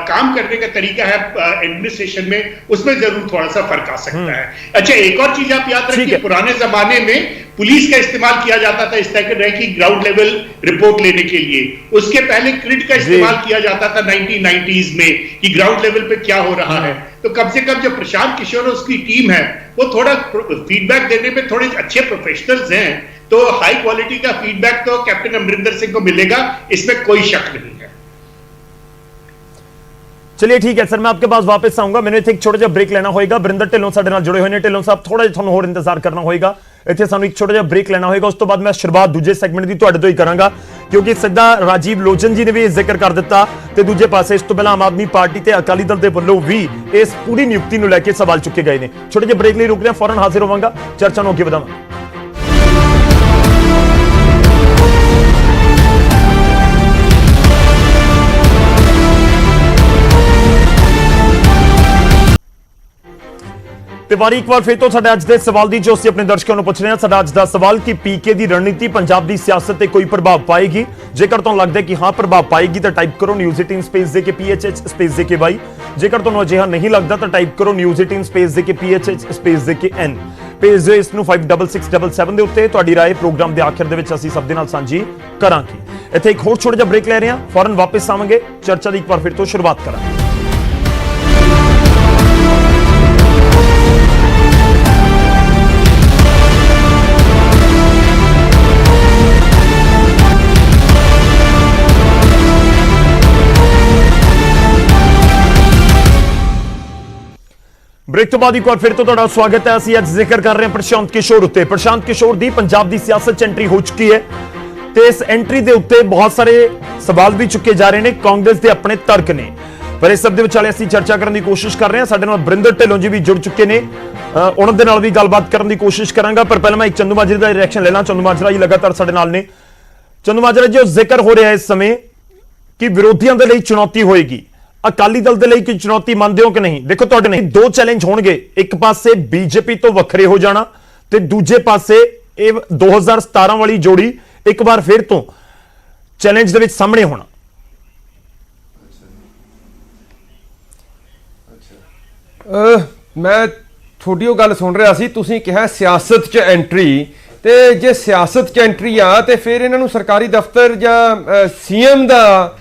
काम करने का तरीका है एडमिनिस्ट्रेशन में, उसमें जरूर थोड़ा सा फर्क आ सकता है। अच्छा, एक और चीज आप याद रखिए, पुराने जमाने में पुलिस का इस्तेमाल किया जाता था इस तरह की ग्राउंड लेवल रिपोर्ट लेने के लिए। उसके पहले क्रिट का इस्तेमाल किया जाता था 1990s में कि ग्राउंड लेवल पे क्या हो रहा है। तो कम से कम जो प्रशांत किशोर और उसकी टीम है वो थोड़ा फीडबैक देने में थोड़े अच्छे प्रोफेशनल्स हैं, तो हाई क्वालिटी का फीडबैक तो कैप्टन अमरिंदर सिंह को मिलेगा, इसमें कोई शक नहीं है। चलिए ठीक है सर, मैं आपके पास वापस आऊंगा। मैंने एक छोटा जिहा ब्रेक लेना होगा। बरिंदर ढिल्लों साडे नाल जुड़े हुए ने। ढिल्लों साहब थोड़ा जिहा तुहानूं होर इंतजार करना होगा। इत्थे सानूं एक छोटा जिहा ब्रेक लेना होगा। उस तो बाद मैं शुरुआत दूजे सैगमेंट की तुहाडे तो ही करांगा, क्योंकि सीधा राजीव लोचन जी ने भी जिक्र कर दिता ते दूजे पासे इस तो पहला आम आदमी पार्टी ते अकाली दल के वल्लों भी इस पूरी नियुक्ति नूं लैके सवाल चुके गए ने। छोटे जिहे ब्रेक लई रुक रहे हैं, फौरन हाजिर होवांगा, चर्चा नूं अगे वधावांगे। ਤੇ ਵਾਰੀ ਇੱਕ ਵਾਰ ਫਿਰ ਤੋਂ ਸਾਡੇ ਅੱਜ ਦੇ ਸਵਾਲ ਦੀ ਜੋ ਅਸੀਂ ਆਪਣੇ ਦਰਸ਼ਕਾਂ ਨੂੰ ਪੁੱਛ ਰਹੇ ਹਾਂ। ਸਾਡਾ ਅੱਜ ਦਾ ਸਵਾਲ ਕਿ ਪੀਕੇ ਦੀ ਰਣਨੀਤੀ ਪੰਜਾਬ ਦੀ ਸਿਆਸਤ ਤੇ ਕੋਈ ਪ੍ਰਭਾਵ ਪਾਏਗੀ? ਜੇਕਰ ਤੁਹਾਨੂੰ ਲੱਗਦਾ ਹੈ ਕਿ ਹਾਂ ਪ੍ਰਭਾਵ ਪਾਏਗੀ ਤਾਂ ਟਾਈਪ ਕਰੋ ਨਿਊਜ਼ 18 ਸਪੇਸ ਦੇ ਕੇ PHH ਸਪੇਸ ਦੇ ਕੇ Y। ਜੇਕਰ ਤੁਹਾਨੂੰ ਅਜਿਹਾ ਨਹੀਂ ਲੱਗਦਾ ਤਾਂ ਟਾਈਪ ਕਰੋ ਨਿਊਜ਼ 18 ਸਪੇਸ ਦੇ ਕੇ PHH ਸਪੇਸ ਦੇ ਕੇ N। ਭੇਜ ਦਿਓ ਇਸ ਨੂੰ 56677 ਦੇ ਉੱਤੇ। ਤੁਹਾਡੀ ਰਾਏ ਪ੍ਰੋਗਰਾਮ ਦੇ ਆਖਿਰ ਦੇ ਵਿੱਚ ਅਸੀਂ ਸਭ ਦੇ ਨਾਲ ਸਾਂਝੀ ਕਰਾਂਗੇ। ਇੱਥੇ ਇੱਕ ਹੋਰ ਛੋਟਾ ਜਿਹਾ ਬ੍ਰੇਕ ਲੈ ਰਹੇ ਹਾਂ, ਫੌਰਨ ਵਾਪਸ ਆਵਾਂਗੇ, ਚਰਚਾ ਦੀ ਇੱਕ ਵਾਰ ਫਿਰ ਤੋਂ ਸ਼ੁਰੂਆਤ ਕਰਾਂਗੇ। ब्रेक तो बाद एक बार फिर तो तुहाडा स्वागत है। ਅਸੀਂ ਅੱਜ ਜ਼ਿਕਰ ਕਰ ਰਹੇ ਹਾਂ ਪ੍ਰਸ਼ਾਂਤ ਕਿਸ਼ੋਰ ਉੱਤੇ। ਪ੍ਰਸ਼ਾਂਤ ਕਿਸ਼ੋਰ ਦੀ ਪੰਜਾਬ ਦੀ ਸਿਆਸਤ 'ਚ ਐਂਟਰੀ ਹੋ ਚੁੱਕੀ ਹੈ ਤੇ ਇਸ ਐਂਟਰੀ ਦੇ ਉੱਤੇ ਬਹੁਤ ਸਾਰੇ ਸਵਾਲ ਵੀ ਚੁੱਕੇ ਜਾ ਰਹੇ ਨੇ। ਕਾਂਗਰਸ ਦੇ ਆਪਣੇ ਤਰਕ ਨੇ, ਪਰ ਇਸ ਸਭ ਦੇ ਵਿਚਾਲੇ ਅਸੀਂ ਚਰਚਾ ਕਰਨ ਦੀ ਕੋਸ਼ਿਸ਼ ਕਰ ਰਹੇ ਹਾਂ। ਸਾਡੇ ਨਾਲ ਬਰਿੰਦਰ ਢਿੱਲੋਂ ਜੀ ਵੀ ਜੁੜ ਚੁੱਕੇ ਨੇ, ਉਹਨਾਂ ਦੇ ਨਾਲ ਵੀ ਗੱਲਬਾਤ ਕਰਨ ਦੀ ਕੋਸ਼ਿਸ਼ ਕਰਾਂਗਾ। ਪਰ ਪਹਿਲਾਂ ਮੈਂ ਇੱਕ ਚੰਦੂ ਮਾਜਰਾ ਦਾ ਰਿਐਕਸ਼ਨ ਲੈ ਲਾਂ। ਚੰਦੂ ਮਾਜਰਾ ਜੀ ਲਗਾਤਾਰ ਸਾਡੇ ਨਾਲ ਨੇ। ਚੰਦੂ ਮਾਜਰਾ ਜੀ, ਉਹ ਜ਼ਿਕਰ ਹੋ ਰਿਹਾ ਇਸ ਸਮੇਂ ਕਿ ਵਿਰੋਧੀਆਂ ਦੇ ਲਈ ਚੁਣੌਤੀ ਹੋਏਗੀ, ਅਕਾਲੀ ਦਲ ਦੇ ਲਈ ਕੋਈ ਚੁਣੌਤੀ ਮੰਨਦੇ ਹੋ ਕਿ ਨਹੀਂ? ਦੇਖੋ ਤੁਹਾਡੇ ਨਹੀਂ ਦੋ ਚੈਲੰਜ ਹੋਣਗੇ, ਇੱਕ ਪਾਸੇ ਬੀਜੇਪੀ ਤੋਂ ਵੱਖਰੇ ਹੋ ਜਾਣਾ ਤੇ ਦੂਜੇ ਪਾਸੇ ਇਹ 2017 ਵਾਲੀ ਜੋੜੀ ਇੱਕ ਵਾਰ ਫਿਰ ਤੋਂ ਚੈਲੰਜ ਦੇ ਵਿੱਚ ਸਾਹਮਣੇ ਹੋਣਾ। ਮੈਂ ਤੁਹਾਡੀ ਉਹ ਗੱਲ ਸੁਣ ਰਿਹਾ ਸੀ, ਤੁਸੀਂ ਕਿਹਾ ਸਿਆਸਤ 'ਚ ਐਂਟਰੀ, ਤੇ ਜੇ ਸਿਆਸਤ 'ਚ ਐਂਟਰੀ ਆ ਤੇ ਫਿਰ ਇਹਨਾਂ ਨੂੰ ਸਰਕਾਰੀ ਦਫ਼ਤਰ ਜਾਂ ਸੀਐਮ ਦਾ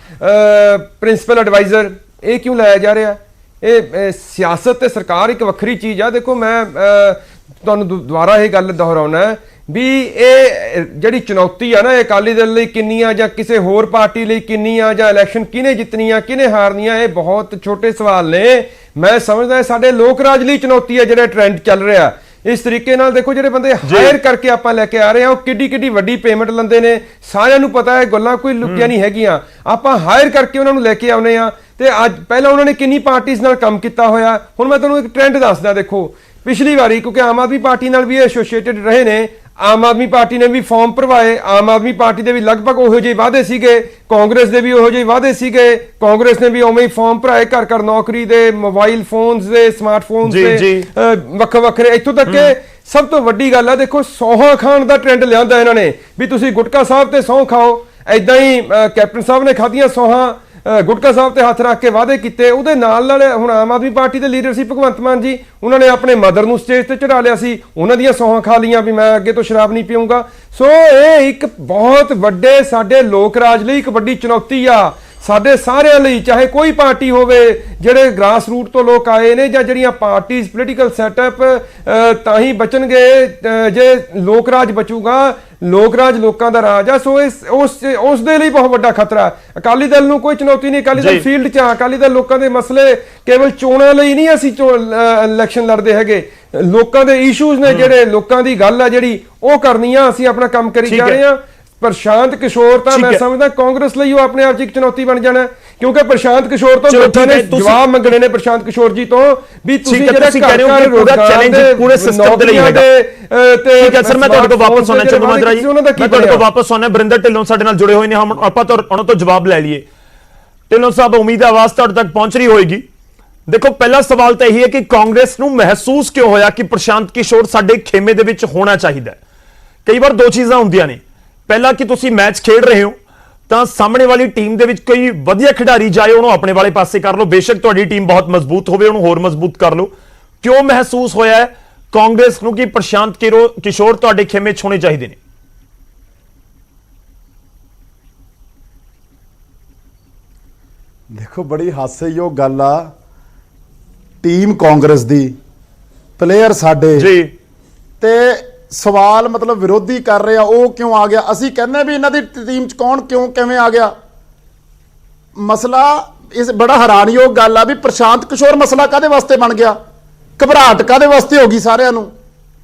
ਪ੍ਰਿੰਸੀਪਲ ਐਡਵਾਈਜ਼ਰ ਇਹ ਕਿਉਂ ਲਾਇਆ ਜਾ ਰਿਹਾ? ਇਹ ਸਿਆਸਤ ਤੇ ਸਰਕਾਰ ਇੱਕ ਵੱਖਰੀ ਚੀਜ਼ ਆ। ਦੇਖੋ ਮੈਂ ਤੁਹਾਨੂੰ ਦੁਬਾਰਾ ਇਹ ਗੱਲ ਦੁਹਰਾਉਣਾ ਵੀ ਇਹ ਜਿਹੜੀ ਚੁਣੌਤੀ ਆ ਨਾ, ਇਹ ਅਕਾਲੀ ਦਲ ਲਈ ਕਿੰਨੀ ਆ ਜਾਂ ਕਿਸੇ ਹੋਰ ਪਾਰਟੀ ਲਈ ਕਿੰਨੀ ਆ, ਜਾਂ ਇਲੈਕਸ਼ਨ ਕਿਹਨੇ ਜਿੱਤਣੀ ਆ ਕਿਹਨੇ ਹਾਰਨੀ ਆ, ਇਹ ਬਹੁਤ ਛੋਟੇ ਸਵਾਲ ਨੇ। ਮੈਂ ਸਮਝਦਾ ਸਾਡੇ ਲੋਕ ਰਾਜ ਲਈ ਚੁਣੌਤੀ ਆ ਜਿਹੜਾ ਟ੍ਰੈਂਡ ਚੱਲ ਰਿਹਾ। ਇਸ ਤਰੀਕੇ ਨਾਲ ਦੇਖੋ ਜਿਹੜੇ ਬੰਦੇ ਹਾਇਰ ਕਰਕੇ ਆਪਾਂ ਲੈ ਕੇ ਆ ਰਹੇ ਹਾਂ ਉਹ ਕਿੱਡੀ ਕਿੱਡੀ ਵੱਡੀ ਪੇਮੈਂਟ ਲੈਂਦੇ ਨੇ, ਸਾਰਿਆਂ ਨੂੰ ਪਤਾ ਹੈ, ਗੱਲਾਂ ਕੋਈ ਲੁਕੀਆਂ ਨਹੀਂ ਹੈਗੀਆਂ। ਆਪਾਂ ਹਾਇਰ ਕਰਕੇ ਉਹਨਾਂ ਨੂੰ ਲੈ ਕੇ ਆਉਨੇ ਆ ਤੇ ਅੱਜ ਪਹਿਲਾਂ ਉਹਨਾਂ ਨੇ ਕਿੰਨੀ ਪਾਰਟੀਆਂ ਨਾਲ ਕੰਮ ਕੀਤਾ ਹੋਇਆ। ਹੁਣ ਮੈਂ ਤੁਹਾਨੂੰ ਇੱਕ ਟ੍ਰੈਂਡ ਦੱਸਦਾ। ਦੇਖੋ ਪਿਛਲੀ ਵਾਰੀ ਕਿਉਂਕਿ ਆਮ ਆਦਮੀ ਪਾਰਟੀ ਨਾਲ ਵੀ ਐਸੋਸੀਏਟਡ ਰਹੇ ਨੇ, ਆਮ ਆਦਮੀ ਪਾਰਟੀ ਨੇ ਵੀ ਫਾਰਮ ਭਰਵਾਏ, ਆਮ ਆਦਮੀ ਪਾਰਟੀ ਦੇ ਵੀ ਲਗਭਗ ਉਹੋ ਜਿਹੇ ਵਾਅਦੇ ਸੀਗੇ, ਕਾਂਗਰਸ ਦੇ ਵੀ ਉਹੋ ਜਿਹੇ ਵਾਅਦੇ ਸੀਗੇ, ਕਾਂਗਰਸ ਨੇ ਵੀ ਉਵੇਂ ਹੀ ਫਾਰਮ ਭਰਾਏ, ਘਰ ਘਰ ਨੌਕਰੀ ਦੇ, ਮੋਬਾਈਲ ਫੋਨਸ ਦੇ, ਸਮਾਰਟਫੋਨਸ ਦੇ, ਵੱਖ ਵੱਖਰੇ। ਇੱਥੋਂ ਤੱਕ ਕਿ ਸਭ ਤੋਂ ਵੱਡੀ ਗੱਲ ਆ, ਦੇਖੋ ਸੌਹਾਂ ਖਾਣ ਦਾ ਟ੍ਰੈਂਡ ਲਿਆਂਦਾ ਇਹਨਾਂ ਨੇ ਵੀ ਤੁਸੀਂ ਗੁਟਕਾ ਸਾਹਿਬ ਤੇ ਸਹੁੰ ਖਾਓ। ਐਦਾਂ ਹੀ ਕੈਪਟਨ ਸਾਹਿਬ ਨੇ ਖਾਧੀਆਂ ਸੌਹਾਂ, ਗੁਟਕਾ ਸਾਹਿਬ ਤੇ ਹੱਥ ਰੱਖ ਕੇ ਵਾਅਦੇ ਕੀਤੇ। ਉਹਦੇ ਨਾਲ ਹੁਣ ਆਮ ਆਦਮੀ ਪਾਰਟੀ ਦੇ ਲੀਡਰ ਸੀ ਭਗਵੰਤ ਮਾਨ ਜੀ, ਉਹਨਾਂ ਨੇ ਆਪਣੇ ਮਦਰ ਨੂੰ ਸਟੇਜ ਤੇ ਚੜਾ ਲਿਆ ਸੀ, ਉਹਨਾਂ ਦੀਆਂ ਸੌਹਾਂ ਖਾ ਲੀਆਂ ਵੀ ਮੈਂ ਅੱਗੇ ਤੋਂ ਸ਼ਰਾਬ ਨਹੀਂ ਪੀਊਂਗਾ। ਸੋ ਇਹ ਇੱਕ ਬਹੁਤ ਵੱਡੇ ਸਾਡੇ ਲੋਕ ਰਾਜ ਲਈ ਇੱਕ ਵੱਡੀ ਚੁਣੌਤੀ ਆ ਸਾਡੇ ਸਾਰਿਆਂ ਲਈ, ਚਾਹੇ ਕੋਈ ਪਾਰਟੀ ਹੋਵੇ। ਜਿਹੜੇ ਗ੍ਰਾਸ ਰੂਟ ਤੋਂ ਲੋਕ ਆਏ ਨੇ ਜਾਂ ਜਿਹੜੀਆਂ ਪਾਰਟੀਆਂ ਪੋਲੀਟੀਕਲ ਸੈਟਅਪ ਤਾਂ ਹੀ ਬਚਣਗੇ ਜੇ ਲੋਕ ਰਾਜ ਬਚੂਗਾ। ਲੋਕ ਰਾਜ ਲੋਕਾਂ ਦਾ ਰਾਜ ਆ। ਸੋ ਉਸ ਦੇ ਲਈ ਬਹੁਤ ਵੱਡਾ ਖਤਰਾ। ਅਕਾਲੀ ਦਲ ਨੂੰ ਕੋਈ ਚੁਣੌਤੀ ਨਹੀਂ, ਅਕਾਲੀ ਦਲ ਫੀਲਡ 'ਚ ਆ। ਅਕਾਲੀ ਦਲ ਲੋਕਾਂ ਦੇ ਮਸਲੇ ਕੇਵਲ ਚੋਣਾਂ ਲਈ ਨਹੀਂ ਅਸੀਂ ਇਲੈਕਸ਼ਨ ਲੜਦੇ ਹੈਗੇ, ਲੋਕਾਂ ਦੇ ਇਸ਼ੂਜ਼ ਨੇ ਜਿਹੜੇ ਲੋਕਾਂ ਦੀ ਗੱਲ ਆ ਜਿਹੜੀ ਉਹ ਕਰਨੀ ਆ। ਅਸੀਂ ਆਪਣਾ ਕੰਮ ਕਰੀ ਜਾ ਰਹੇ ਹਾਂ। ਪ੍ਰਸ਼ਾਂਤ ਕਿਸ਼ੋਰ ਤਾਂ ਮੈਂ ਸਮਝਦਾ ਕਾਂਗਰਸ ਲਈ ਉਹ ਆਪਣੇ ਆਪ 'ਚ ਇੱਕ ਚੁਣੌਤੀ ਬਣ ਜਾਣਾ, ਕਿਉਂਕਿ ਪ੍ਰਸ਼ਾਂਤ ਕਿਸ਼ੋਰ ਤੋਂ ਲੋਕਾਂ ਨੇ ਜਵਾਬ ਮੰਗਣੇ ਨੇ ਪ੍ਰਸ਼ਾਂਤ ਕਿਸ਼ੋਰ ਜੀ ਤੋਂ ਵੀ ਤੁਸੀਂ ਜਿਹੜਾ ਘਰ ਪੂਰਾ ਚੈਲੰਜ ਪੂਰੇ ਸਿਸਟਮ ਦੇ ਲਈ ਹੈਗਾ। ਠੀਕ ਹੈ ਸਰ, ਮੈਂ ਤੁਹਾਡੇ ਕੋਲ ਵਾਪਸ ਆਉਣਾ ਚੰਦੂ ਮਾਜਰਾ ਜੀ, ਮੈਂ ਤੁਹਾਡੇ ਕੋਲ ਵਾਪਸ ਆਉਣਾ। ਬਰਿੰਦਰ ਢਿੱਲੋਂ ਸਾਡੇ ਨਾਲ ਜੁੜੇ ਹੋਏ ਨੇ, ਆਪਾਂ ਤਾਂ ਉਹਨਾਂ ਤੋਂ ਜਵਾਬ ਲੈ ਲਈਏ। ਢਿੱਲੋਂ ਸਾਹਿਬ, ਉਮੀਦ ਹੈ ਆਵਾਜ਼ ਤੁਹਾਡੇ ਤੱਕ ਪਹੁੰਚ ਰਹੀ ਹੋਏਗੀ। ਦੇਖੋ ਪਹਿਲਾ ਸਵਾਲ ਤਾਂ ਇਹੀ ਹੈ ਕਿ ਕਾਂਗਰਸ ਨੂੰ ਮਹਿਸੂਸ ਕਿਉਂ ਹੋਇਆ ਕਿ ਪ੍ਰਸ਼ਾਂਤ ਕਿਸ਼ੋਰ ਸਾਡੇ ਖੇਮੇ ਦੇ ਵਿੱਚ ਹੋਣਾ ਚਾਹੀਦਾ? ਕਈ ਵਾਰ ਦੋ ਚੀਜ਼ਾਂ ਹੁੰਦੀਆਂ ਨੇ, ਪਹਿਲਾ ਕਿ ਤੁਸੀਂ ਮੈਚ ਖੇਡ ਰਹੇ ਹੋ ਤਾਂ ਸਾਹਮਣੇ ਵਾਲੀ ਟੀਮ ਦੇ ਵਿੱਚ ਕੋਈ ਵਧੀਆ ਖਿਡਾਰੀ ਜਾਏ, ਉਹਨੂੰ ਆਪਣੇ ਵਾਲੇ ਪਾਸੇ ਕਰ ਲਓ। ਬੇਸ਼ੱਕ ਤੁਹਾਡੀ ਟੀਮ ਬਹੁਤ ਮਜ਼ਬੂਤ ਹੋਵੇ, ਉਹਨੂੰ ਹੋਰ ਮਜ਼ਬੂਤ ਕਰ ਲਓ। ਕਿਉਂ ਮਹਿਸੂਸ ਹੋਇਆ ਹੈ ਕਾਂਗਰਸ ਨੂੰ ਕਿ ਪ੍ਰਸ਼ਾਂਤ ਕਿਸ਼ੋਰ ਤੁਹਾਡੇ ਖੇਮੇ 'ਚ ਹੋਣੇ ਚਾਹੀਦੇ ਨੇ? ਦੇਖੋ ਬੜੀ ਹਾਸੇਯੋਗ ਗੱਲ ਆ, ਟੀਮ ਕਾਂਗਰਸ ਦੀ, ਪਲੇਅਰ ਸਾਡੇ ਜੀ, ਤੇ ਸਵਾਲ ਮਤਲਬ ਵਿਰੋਧੀ ਕਰ ਰਹੇ ਆ ਉਹ ਕਿਉਂ ਆ ਗਿਆ। ਅਸੀਂ ਕਹਿੰਦੇ ਵੀ ਇਹਨਾਂ ਦੀ ਟੀਮ 'ਚ ਕੌਣ ਕਿਉਂ ਕਿਵੇਂ ਆ ਗਿਆ। ਮਸਲਾ ਇਸ ਬੜਾ ਹੈਰਾਨਯੋਗ ਗੱਲ ਆ ਵੀ ਪ੍ਰਸ਼ਾਂਤ ਕਿਸ਼ੋਰ ਮਸਲਾ ਕਾਦੇ ਵਾਸਤੇ ਬਣ ਗਿਆ, ਘਬਰਾਹਟ ਕਾਦੇ ਵਾਸਤੇ ਹੋ ਗਈ ਸਾਰਿਆਂ ਨੂੰ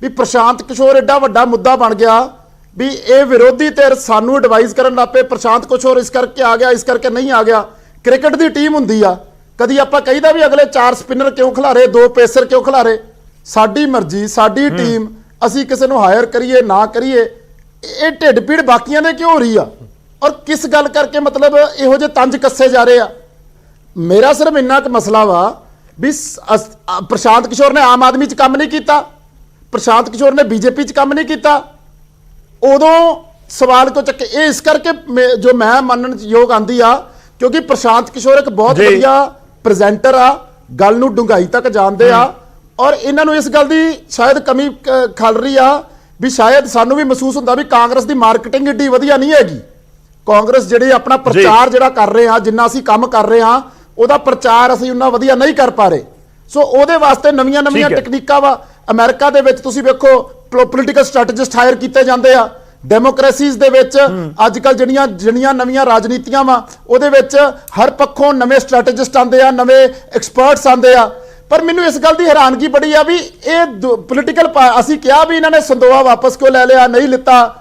ਵੀ ਪ੍ਰਸ਼ਾਂਤ ਕਿਸ਼ੋਰ ਐਡਾ ਵੱਡਾ ਮੁੱਦਾ ਬਣ ਗਿਆ ਵੀ ਇਹ ਵਿਰੋਧੀ ਧਿਰ ਸਾਨੂੰ ਐਡਵਾਈਜ਼ ਕਰਨ ਲੱਗ ਪਏ ਪ੍ਰਸ਼ਾਂਤ ਕਿਸ਼ੋਰ ਇਸ ਕਰਕੇ ਆ ਗਿਆ, ਇਸ ਕਰਕੇ ਨਹੀਂ ਆ ਗਿਆ। ਕ੍ਰਿਕਟ ਦੀ ਟੀਮ ਹੁੰਦੀ ਆ, ਕਦੀ ਆਪਾਂ ਕਹੀਦਾ ਵੀ ਅਗਲੇ 4 ਸਪਿਨਰ ਕਿਉਂ ਖਿਲਾਰੇ, 2 ਪੇਸਰ ਕਿਉਂ ਖਿਲਾਰੇ, ਸਾਡੀ ਮਰਜ਼ੀ, ਸਾਡੀ ਟੀਮ, ਅਸੀਂ ਕਿਸੇ ਨੂੰ ਹਾਇਰ ਕਰੀਏ ਨਾ ਕਰੀਏ। ਇਹ ਢਿੱਡ ਪੀੜ ਬਾਕੀਆਂ ਦੇ ਕਿਉਂ ਹੋ ਰਹੀ ਆ ਔਰ ਕਿਸ ਗੱਲ ਕਰਕੇ ਮਤਲਬ ਇਹੋ ਜਿਹੇ ਤੰਜ ਕੱਸੇ ਜਾ ਰਹੇ ਆ। ਮੇਰਾ ਸਿਰਫ ਇੰਨਾ ਕੁ ਮਸਲਾ ਵਾ ਵੀ ਪ੍ਰਸ਼ਾਂਤ ਕਿਸ਼ੋਰ ਨੇ ਆਮ ਆਦਮੀ 'ਚ ਕੰਮ ਨਹੀਂ ਕੀਤਾ, ਪ੍ਰਸ਼ਾਂਤ ਕਿਸ਼ੋਰ ਨੇ ਬੀਜੇਪੀ 'ਚ ਕੰਮ ਨਹੀਂ ਕੀਤਾ, ਉਦੋਂ ਸਵਾਲ ਕਿਉਂ ਚੱਕੇ? ਇਹ ਇਸ ਕਰਕੇ ਜੋ ਮੈਂ ਮੰਨਣ ਯੋਗ ਆਂਦੀ ਆ ਕਿਉਂਕਿ ਪ੍ਰਸ਼ਾਂਤ ਕਿਸ਼ੋਰ ਇੱਕ ਬਹੁਤ ਵਧੀਆ ਪ੍ਰੈਜ਼ੈਂਟਰ ਆ, ਗੱਲ ਨੂੰ ਡੂੰਘਾਈ ਤੱਕ ਜਾਣਦੇ ਆ ਔਰ ਇਹਨਾਂ ਨੂੰ ਇਸ ਗੱਲ ਦੀ ਸ਼ਾਇਦ ਕਮੀ ਖਲ ਰਹੀ ਆ ਵੀ ਸ਼ਾਇਦ ਸਾਨੂੰ ਵੀ ਮਹਿਸੂਸ ਹੁੰਦਾ ਵੀ ਕਾਂਗਰਸ ਦੀ ਮਾਰਕੀਟਿੰਗ ਏਡੀ ਵਧੀਆ ਨਹੀਂ ਹੈਗੀ। ਕਾਂਗਰਸ ਜਿਹੜੇ ਆਪਣਾ ਪ੍ਰਚਾਰ ਜਿਹੜਾ ਕਰ ਰਹੇ ਆ, ਜਿੰਨਾ ਅਸੀਂ ਕੰਮ ਕਰ ਰਹੇ ਆ, ਉਹਦਾ ਪ੍ਰਚਾਰ ਅਸੀਂ ਉਨਾ ਵਧੀਆ ਨਹੀਂ ਕਰ ਪਾ ਰਹੇ। ਸੋ ਉਹਦੇ ਵਾਸਤੇ ਨਵੀਆਂ ਟੈਕਨੀਕਾਂ ਵਾ। ਅਮਰੀਕਾ ਦੇ ਵਿੱਚ ਤੁਸੀਂ ਵੇਖੋ ਪੋਲੀਟੀਕਲ ਸਟ੍ਰੈਟੇਜਿਸਟ ਹਾਇਰ ਕੀਤੇ ਜਾਂਦੇ ਆ। ਡੈਮੋਕ੍ਰੇਸੀਜ਼ ਦੇ ਵਿੱਚ ਅੱਜ ਕੱਲ ਜਿਹੜੀਆਂ ਨਵੀਆਂ ਰਾਜਨੀਤੀਆਂ ਵਾ ਉਹਦੇ ਵਿੱਚ ਹਰ ਪੱਖੋਂ ਨਵੇਂ ਸਟ੍ਰੈਟੇਜਿਸਟ ਆਉਂਦੇ ਆ, ਨਵੇਂ ਐਕਸਪਰਟਸ ਆਉਂਦੇ ਆ। ਪਰ ਮੈਨੂੰ ਇਸ ਗੱਲ ਦੀ ਹੈਰਾਨਗੀ ਬੜੀ ਆ ਵੀ ਇਹ ਪੋਲੀਟੀਕਲ ਅਸੀਂ ਕਿਹਾ ਵੀ ਇਹਨਾਂ ਨੇ ਸੰਦੋਆ ਵਾਪਸ ਕਿਉਂ ਲੈ ਲਿਆ, ਨਹੀਂ ਲਿੱਤਾ।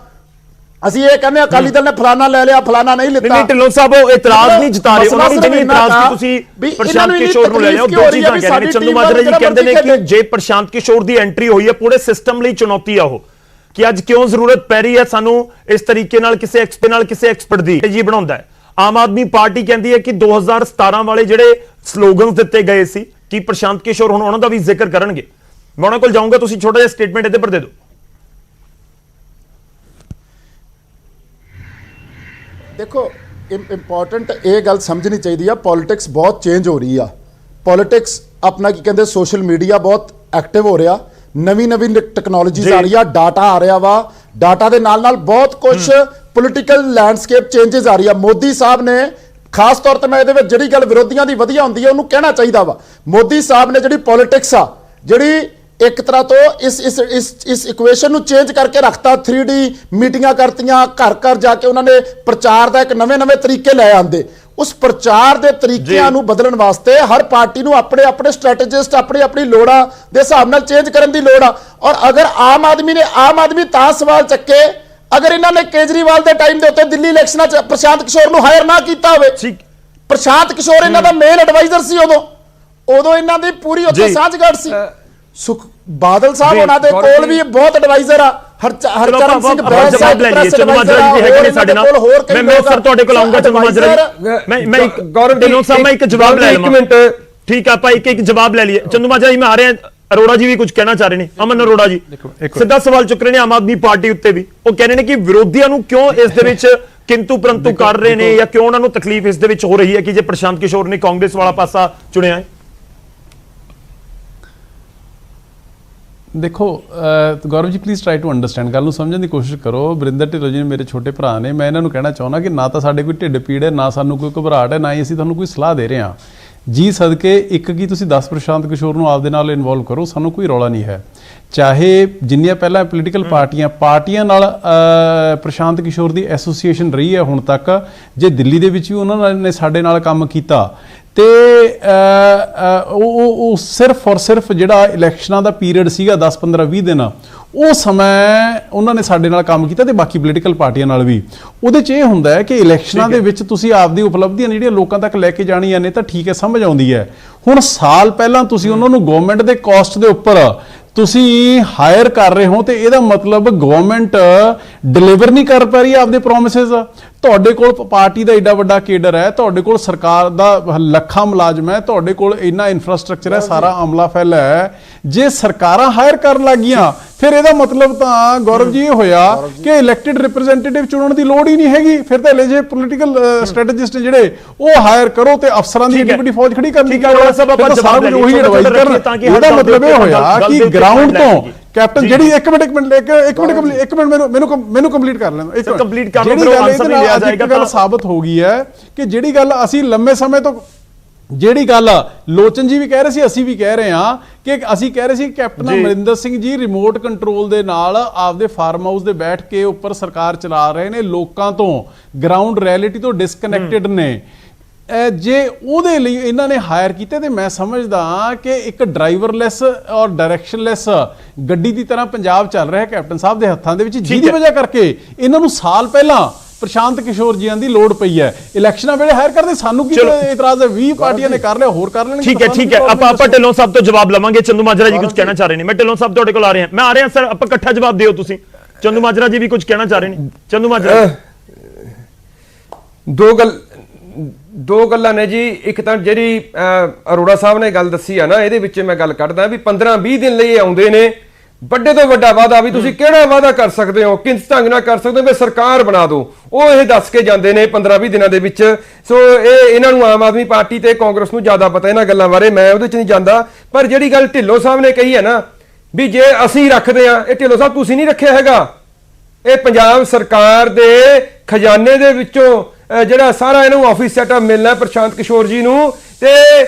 ਅਸੀਂ ਇਹ ਕਹਿੰਦੇ ਅਕਾਲੀ ਦਲ ਨੇ ਫਲਾਣਾ ਲੈ ਲਿਆ, ਫਲਾਣਾ ਨਹੀਂ ਲਿੱਤਾ। ਨਹੀਂ ਢਿੱਲੋਂ ਸਾਹਿਬ ਉਹ ਇਤਰਾਜ਼ ਨਹੀਂ ਜਤਾ ਰਹੇ, ਉਹਨਾਂ ਦੀ ਜਿਹੜੀ ਇਤਰਾਜ਼ ਸੀ ਤੁਸੀਂ ਪ੍ਰਸ਼ਾਂਤ ਕਿਸ਼ੋਰ ਨੂੰ ਲੈ ਲਿਆ, ਉਹ ਦੋ ਚੀਜ਼ਾਂ ਕਹਿ ਰਹੇ ਨੇ। ਚੰਦੂਮਾਜਰਾ ਜੀ ਕਹਿੰਦੇ ਨੇ ਕਿ ਜੇ ਪ੍ਰਸ਼ਾਂਤ ਕਿਸ਼ੋਰ ਦੀ ਐਂਟਰੀ ਹੋਈ ਹੈ ਪੂਰੇ ਸਿਸਟਮ ਲਈ ਚੁਣੌਤੀ ਆ ਉਹ, ਕਿ ਅੱਜ ਕਿਉਂ ਜ਼ਰੂਰਤ ਪੈ ਰਹੀ ਹੈ ਸਾਨੂੰ ਇਸ ਤਰੀਕੇ ਨਾਲ ਕਿਸੇ ਐਕਸਪਰਟ ਦੀ ਜੀ ਬਣਾਉਂਦਾ ਹੈ। ਆਮ ਆਦਮੀ ਪਾਰਟੀ ਕਹਿੰਦੀ ਹੈ ਕਿ 2017 ਵਾਲੇ ਜਿਹੜੇ ਸਲੋਗਨਸ ਦਿੱਤੇ ਗਏ ਸੀ ਕਿ ਪ੍ਰਸ਼ਾਂਤ ਕਿਸ਼ੋਰ ਹੁਣ ਉਹਨਾਂ ਦਾ ਵੀ ਜ਼ਿਕਰ ਕਰਨਗੇ। ਮੈਂ ਉਹਨਾਂ ਕੋਲ ਜਾਊਂਗਾ, ਤੁਸੀਂ ਛੋਟਾ ਜਿਹਾ ਸਟੇਟਮੈਂਟ ਇਹਦੇ ਪਰ ਦੇ ਦਿਓ। ਦੇਖੋ ਇੰਪੋਰਟੈਂਟ ਇਹ ਗੱਲ ਸਮਝਣੀ ਚਾਹੀਦੀ ਆ, ਪੋਲਿਟਿਕਸ ਬਹੁਤ ਚੇਂਜ ਹੋ ਰਹੀ ਆ। ਪੋਲਿਟਿਕਸ ਆਪਣਾ ਕੀ ਕਹਿੰਦੇ ਸੋਸ਼ਲ ਮੀਡੀਆ ਬਹੁਤ ਐਕਟਿਵ ਹੋ ਰਿਹਾ, ਨਵੀਂ ਟੈਕਨੋਲੋਜੀਜ਼ ਆ ਰਹੀ ਆ, ਡਾਟਾ ਆ ਰਿਹਾ ਵਾ, ਡਾਟਾ ਦੇ ਨਾਲ ਬਹੁਤ ਕੁਝ ਪੋਲੀਟੀਕਲ ਲੈਂਡਸਕੇਪ ਚੇਂਜਸ ਆ ਰਹੀ ਆ। ਮੋਦੀ ਸਾਹਿਬ ਨੇ ਖਾਸ ਤੌਰ ਤੇ ਮੈਂ ਇਹਦੇ ਵਿੱਚ ਜਿਹੜੀ ਗੱਲ ਵਿਰੋਧੀਆਂ ਦੀ ਵਧੀਆ ਹੁੰਦੀ ਹੈ ਉਹਨੂੰ ਕਹਿਣਾ ਚਾਹੀਦਾ ਵਾ। ਮੋਦੀ ਸਾਹਿਬ ਨੇ ਜਿਹੜੀ ਪੋਲਿਟਿਕਸ ਆ ਜਿਹੜੀ ਇੱਕ ਤਰ੍ਹਾਂ ਤੋਂ ਇਸ ਇਕੁਏਸ਼ਨ ਨੂੰ ਚੇਂਜ ਕਰਕੇ ਰੱਖਤਾ। 3D ਮੀਟਿੰਗਾਂ ਕਰਤੀਆਂ, ਘਰ ਘਰ ਜਾ ਕੇ ਉਹਨਾਂ ਨੇ ਪ੍ਰਚਾਰ ਦਾ ਇੱਕ ਨਵੇਂ ਤਰੀਕੇ ਲੈ ਆਂਦੇ। ਉਸ ਪ੍ਰਚਾਰ ਦੇ ਤਰੀਕਿਆਂ ਨੂੰ ਬਦਲਣ ਵਾਸਤੇ ਹਰ ਪਾਰਟੀ ਨੂੰ ਆਪਣੇ ਸਟ੍ਰੈਟੇਜਿਸਟ ਆਪਣੀ ਲੋੜਾਂ ਦੇ ਹਿਸਾਬ ਨਾਲ ਚੇਂਜ ਕਰਨ ਦੀ ਲੋੜ ਆ। ਔਰ ਅਗਰ ਆਮ ਆਦਮੀ ਤਾਂ ਸਵਾਲ ਚੱਕੇ ਅਗਰ ਇਹਨਾਂ ਨੇ ਕੇਜਰੀਵਾਲ ਦੇ ਟਾਈਮ ਦੇ ਉੱਤੇ ਦਿੱਲੀ ਇਲੈਕਸ਼ਨਾਂ 'ਚ ਪ੍ਰਸ਼ਾਂਤ ਕਿਸ਼ੋਰ ਨੂੰ ਹਾਇਰ ਨਾ ਕੀਤਾ ਹੋਵੇ। ਪ੍ਰਸ਼ਾਂਤ ਕਿਸ਼ੋਰ ਇਹਨਾਂ ਦਾ ਮੇਨ ਐਡਵਾਈਜ਼ਰ ਸੀ ਉਦੋਂ ਇਹਨਾਂ ਦੀ ਪੂਰੀ ਉੱਥੇ ਸਾਂਝਗਾਠ ਸੀ। ਬਾਦਲ ਸਾਹਿਬ ਉਹਨਾਂ ਦੇ ਕੋਲ ਵੀ ਬਹੁਤ ਐਡਵਾਈਜ਼ਰ ਆ। ਹਰਚਰਨ ਸਿੰਘ ਬੈਂਸ ਸਾਹਿਬ ਚੰਦੂਮਾਜਰਾ ਜੀ ਹੈਗੇ ਨੇ ਸਾਡੇ ਨਾਲ। ਮੈਂ ਸਰ ਤੁਹਾਡੇ ਕੋਲ ਆਉਂਗਾ ਚੰਦੂਮਾਜਰਾ ਜੀ। ਮੈਂ ਢਿੱਲੋਂ ਸਾਹਿਬ ਮੈਂ ਇੱਕ ਜਵਾਬ ਲੈ ਲਵਾਂ। 1 ਮਿੰਟ ਠੀਕ ਆ ਆਪਾਂ ਇੱਕ ਜਵਾਬ ਲੈ ਲਈਏ। ਚੰਦੂਮਾਜਰਾ ਜੀ ਮੈਂ ਆ ਰਿਹਾ, ਅਰੋੜਾ ਜੀ ਵੀ ਕੁਝ ਕਹਿਣਾ ਚਾਹ ਰਹੇ ਨੇ। ਅਮਨ ਅਰੋੜਾ ਜੀ ਸਿੱਧਾ ਸਵਾਲ ਚੁੱਕ ਰਹੇ ਨੇ ਆਮ ਆਦਮੀ ਪਾਰਟੀ ਉੱਤੇ ਵੀ। ਉਹ ਕਹਿ ਰਹੇ ਨੇ ਕਿ ਵਿਰੋਧੀਆਂ ਨੂੰ ਕਿਉਂ ਇਸ ਦੇ ਵਿੱਚ ਕਿੰਤੂ ਪਰੰਤੂ ਕਰ ਰਹੇ ਨੇ ਜਾਂ ਕਿਉਂ ਉਹਨਾਂ ਨੂੰ ਤਕਲੀਫ ਇਸ ਦੇ ਵਿੱਚ ਹੋ ਰਹੀ ਹੈ ਕਿ ਜੇ ਪ੍ਰਸ਼ਾਂਤ ਕਿਸ਼ੋਰ ਨੇ ਕਾਂਗਰਸ ਵਾਲਾ ਪਾਸਾ ਚੁਣਿਆ ਹੈ। ਦੇਖੋ Gaurav ji please try to understand, ਗੱਲ ਨੂੰ ਸਮਝਣ ਦੀ ਕੋਸ਼ਿਸ਼ ਕਰੋ। ਵਰਿੰਦਰ ਢਿੱਲੋਂ ਜੀ ਮੇਰੇ ਛੋਟੇ ਭਰਾ ਨੇ, ਮੈਂ ਇਹਨਾਂ ਨੂੰ ਕਹਿਣਾ ਚਾਹੁੰਦਾ ਕਿ ਨਾ ਤਾਂ ਸਾਡੇ ਕੋਈ ਢਿੱਡ ਪੀੜ ਹੈ, ਨਾ ਸਾਨੂੰ ਕੋਈ ਘਬਰਾਹਟ ਹੈ, ਨਾ ਹੀ ਅਸੀਂ ਤੁਹਾਨੂੰ ਕੋਈ ਸਲਾਹ ਦੇ ਰਹੇ ਹਾਂ ਜੀ। ਸਦਕੇ ਇੱਕ ਕੀ ਤੁਸੀਂ 10 ਪ੍ਰਸ਼ਾਂਤ ਕਿਸ਼ੋਰ ਨੂੰ ਆਪਦੇ ਨਾਲ ਇਨਵੋਲਵ ਕਰੋ, ਸਾਨੂੰ ਕੋਈ ਰੌਲਾ ਨਹੀਂ ਹੈ। ਚਾਹੇ ਜਿੰਨੀਆਂ ਪਹਿਲਾਂ ਪੋਲੀਟੀਕਲ ਪਾਰਟੀਆਂ ਨਾਲ ਪ੍ਰਸ਼ਾਂਤ ਕਿਸ਼ੋਰ ਦੀ ਐਸੋਸੀਏਸ਼ਨ ਰਹੀ ਹੈ ਹੁਣ ਤੱਕ, ਜੇ ਦਿੱਲੀ ਦੇ ਵਿੱਚ ਵੀ ਉਹਨਾਂ ਨੇ ਸਾਡੇ ਨਾਲ ਕੰਮ ਕੀਤਾ ਤੇ ਉਹ ਸਿਰਫ ਔਰ ਸਿਰਫ ਜਿਹੜਾ ਇਲੈਕਸ਼ਨਾਂ ਦਾ ਪੀਰੀਅਡ ਸੀਗਾ 10 15 20 ਦਿਨ, ਉਹ ਸਮਾਂ ਉਹਨਾਂ ਨੇ ਸਾਡੇ ਨਾਲ ਕੰਮ ਕੀਤਾ ਤੇ ਬਾਕੀ ਪੋਲੀਟੀਕਲ ਪਾਰਟੀਆਂ ਨਾਲ ਵੀ। ਉਹਦੇ 'ਚ ਇਹ ਹੁੰਦਾ ਹੈ ਕਿ ਇਲੈਕਸ਼ਨਾਂ ਦੇ ਵਿੱਚ ਤੁਸੀਂ ਆਪਦੀ ਉਪਲਬਧੀਆਂ ਜਿਹੜੀਆਂ ਲੋਕਾਂ ਤੱਕ ਲੈ ਕੇ ਜਾਣੀਆਂ ਨੇ ਤਾਂ ਠੀਕ ਹੈ, ਸਮਝ ਆਉਂਦੀ ਹੈ। ਹੁਣ ਸਾਲ ਪਹਿਲਾਂ ਤੁਸੀਂ ਉਹਨਾਂ ਨੂੰ ਗਵਰਨਮੈਂਟ ਦੇ ਕਾਸਟ ਦੇ ਉੱਪਰ ਤੁਸੀਂ ਹਾਇਰ ਕਰ ਰਹੇ ਹੋ ਤੇ ਇਹਦਾ ਮਤਲਬ ਗਵਰਨਮੈਂਟ ਡਿਲੀਵਰ ਨਹੀਂ ਕਰ ਪਾ ਰਹੀ ਆਪਦੇ ਪ੍ਰੋਮਿਸਿਸ। ਤੁਹਾਡੇ ਕੋਲ ਪਾਰਟੀ ਦਾ ਏਡਾ ਵੱਡਾ ਕੇਡਰ ਹੈ, ਤੁਹਾਡੇ ਕੋਲ ਸਰਕਾਰ ਦਾ ਲੱਖਾਂ ਮੁਲਾਜ਼ਮ ਹੈ, ਤੁਹਾਡੇ ਕੋਲ ਇੰਨਾ ਇਨਫਰਾਸਟ੍ਰਕਚਰ ਹੈ, ਸਾਰਾ ਅਮਲਾ ਫੈਲਾ ਹੈ। ਜੇ ਸਰਕਾਰਾਂ ਹਾਇਰ ਕਰਨ ਲੱਗੀਆਂ ਫਿਰ ਇਹਦਾ ਮਤਲਬ ਤਾਂ ਗੌਰਵ ਜੀ ਇਹ ਹੋਇਆ ਕਿ ਇਲੈਕਟਿਡ ਰਿਪਰੈਜ਼ੈਂਟੇਟਿਵ ਚੁਣਨ ਦੀ ਲੋੜ ਹੀ ਨਹੀਂ ਹੈਗੀ। ਫਿਰ ਤਾਂ ਜੇ ਪੋਲੀਟੀਕਲ ਸਟ੍ਰੈਟੇਜਿਸਟ ਜਿਹੜੇ ਉਹ ਹਾਇਰ ਕਰੋ ਤੇ ਅਫਸਰਾਂ ਦੀ ਏਡੀ ਵੱਡੀ ਫੌਜ ਖੜੀ ਕਰਨੀ ਉਹੀ ਐਡਵਾਈਸ ਕਰਨ। ਇਹਦਾ ਮਤਲਬ ਇਹ ਹੋਇਆ ਕਿ ਗਰਾਊਂਡ ਤੋਂ ਕੈਪਟਨ ਜਿਹੜੀ ਇੱਕ ਮਿੰਟ ਮੈਨੂੰ ਕੰਪਲੀਟ ਕਰ ਲੈਣਾ। ਇੱਕ ਗੱਲ ਸਾਬਤ ਹੋ ਗਈ ਹੈ ਕਿ ਜਿਹੜੀ ਗੱਲ ਅਸੀਂ ਲੰਮੇ ਸਮੇਂ ਤੋਂ ਜਿਹੜੀ ਗੱਲ ਲੋਚਨ ਜੀ ਵੀ ਕਹਿ ਰਹੇ ਸੀ, ਅਸੀਂ ਵੀ ਕਹਿ ਰਹੇ ਹਾਂ ਕਿ ਅਸੀਂ ਕਹਿ ਰਹੇ ਸੀ captain Amarinder Singh ji remote control ਦੇ ਨਾਲ ਆਪਦੇ ਫਾਰਮ ਹਾਊਸ ਦੇ ਬੈਠ ਕੇ ਉੱਪਰ ਸਰਕਾਰ ਚਲਾ ਰਹੇ ਨੇ, ਲੋਕਾਂ ਤੋਂ ਗਰਾਊਂਡ ਰਿਐਲਿਟੀ ਤੋਂ ਡਿਸਕਨੈਕਟਡ ਨੇ। ਜੇ ਉਹਦੇ ਲਈ ਇਹਨਾਂ ਨੇ ਹਾਇਰ ਕੀਤੇ ਤੇ ਮੈਂ ਸਮਝਦਾ ਕਿ ਇੱਕ ਡਰਾਈਵਰਲੈਸ ਔਰ ਡਾਇਰੈਕਸ਼ਨਲੈਸ ਗੱਡੀ ਦੀ ਤਰ੍ਹਾਂ ਪੰਜਾਬ ਚੱਲ ਰਿਹਾ ਕੈਪਟਨ ਸਾਹਿਬ ਦੇ ਹੱਥਾਂ ਦੇ ਵਿੱਚ, ਜਿਹਦੀ ਵਜ੍ਹਾ ਕਰਕੇ ਇਹਨਾਂ ਨੂੰ ਸਾਲ ਪਹਿਲਾਂ ਪ੍ਰਸ਼ਾਂਤ ਕਿਸ਼ੋਰ ਜੀਆਂ ਦੀ ਲੋੜ ਪਈ ਹੈ। ਇਲੈਕਸ਼ਨਾਂ ਵੇਲੇ ਹਾਇਰ ਕਰਦੇ, ਸਾਨੂੰ ਕੀ ਇਤਰਾਜ਼ ਹੈ? 20 ਪਾਰਟੀਆਂ ਨੇ ਕਰ ਲਿਆ, ਹੋਰ ਕਰ ਲੈਣਗੇ। ਠੀਕ ਹੈ ਆਪਾਂ ਢਿੱਲੋਂ ਸਾਹਿਬ ਤੋਂ ਜਵਾਬ ਲਵਾਂਗੇ। ਚੰਦੂ ਮਾਜਰਾ ਜੀ ਕੁਝ ਕਹਿਣਾ ਚਾਹ ਰਹੇ ਨੇ। ਮੈਂ ਢਿੱਲੋਂ ਸਾਹਿਬ ਤੁਹਾਡੇ ਕੋਲ ਆ ਰਿਹਾ, ਮੈਂ ਆ ਰਿਹਾ ਸਰ, ਆਪਾਂ ਇਕੱਠਾ ਜਵਾਬ ਦਿਓ ਤੁਸੀਂ। ਚੰਦੂ ਮਾਜਰਾ ਜੀ ਵੀ ਕੁਝ ਕਹਿਣਾ ਚਾਹ ਰਹੇ ਨੇ। ਚੰਦੂ ਮਾਜਰਾ, ਦੋ ਗੱਲਾਂ ਨੇ ਜੀ। ਇੱਕ ਤਾਂ ਜਿਹੜੀ ਅਰੋੜਾ ਸਾਹਿਬ ਨੇ ਗੱਲ ਦੱਸੀ ਆ ਨਾ, ਇਹਦੇ ਵਿੱਚ ਮੈਂ ਗੱਲ ਕੱਢਦਾ ਵੀ 15-20 ਦਿਨ ਲਈ ਆਉਂਦੇ ਨੇ, ਵੱਡੇ ਤੋਂ ਵੱਡਾ ਵਾਅਦਾ ਵੀ ਤੁਸੀਂ ਕਿਹੜਾ ਵਾਅਦਾ ਕਰ ਸਕਦੇ ਹੋ, ਕਿਸ ਢੰਗ ਨਾਲ ਕਰ ਸਕਦੇ ਹੋ, ਵੀ ਸਰਕਾਰ ਬਣਾ ਦਿਓ, ਉਹ ਇਹ ਦੱਸ ਕੇ ਜਾਂਦੇ ਨੇ 15-20 ਦਿਨਾਂ ਦੇ ਵਿੱਚ। ਸੋ ਇਹਨਾਂ ਨੂੰ ਆਮ ਆਦਮੀ ਪਾਰਟੀ ਤੇ ਕਾਂਗਰਸ ਨੂੰ ਜ਼ਿਆਦਾ ਪਤਾ ਇਹਨਾਂ ਗੱਲਾਂ ਬਾਰੇ, ਮੈਂ ਉਹਦੇ 'ਚ ਨਹੀਂ ਜਾਂਦਾ। ਪਰ ਜਿਹੜੀ ਗੱਲ ਢਿੱਲੋਂ ਸਾਹਿਬ ਨੇ ਕਹੀ ਹੈ ਨਾ ਵੀ ਜੇ ਅਸੀਂ ਰੱਖਦੇ ਆ, ਇਹ ਢਿੱਲੋਂ ਸਾਹਿਬ ਤੁਸੀਂ ਨਹੀਂ ਰੱਖਿਆ ਹੈਗਾ, ਇਹ ਪੰਜਾਬ ਸਰਕਾਰ ਦੇ ਖਜ਼ਾਨੇ ਦੇ ਵਿੱਚੋਂ ਜਿਹੜਾ ਸਾਰਾ ਇਹਨੂੰ ਆਫਿਸ ਸੈਟਅਪ ਮਿਲਣਾ ਪ੍ਰਸ਼ਾਂਤ ਕਿਸ਼ੋਰ ਜੀ ਨੂੰ, ਤੇ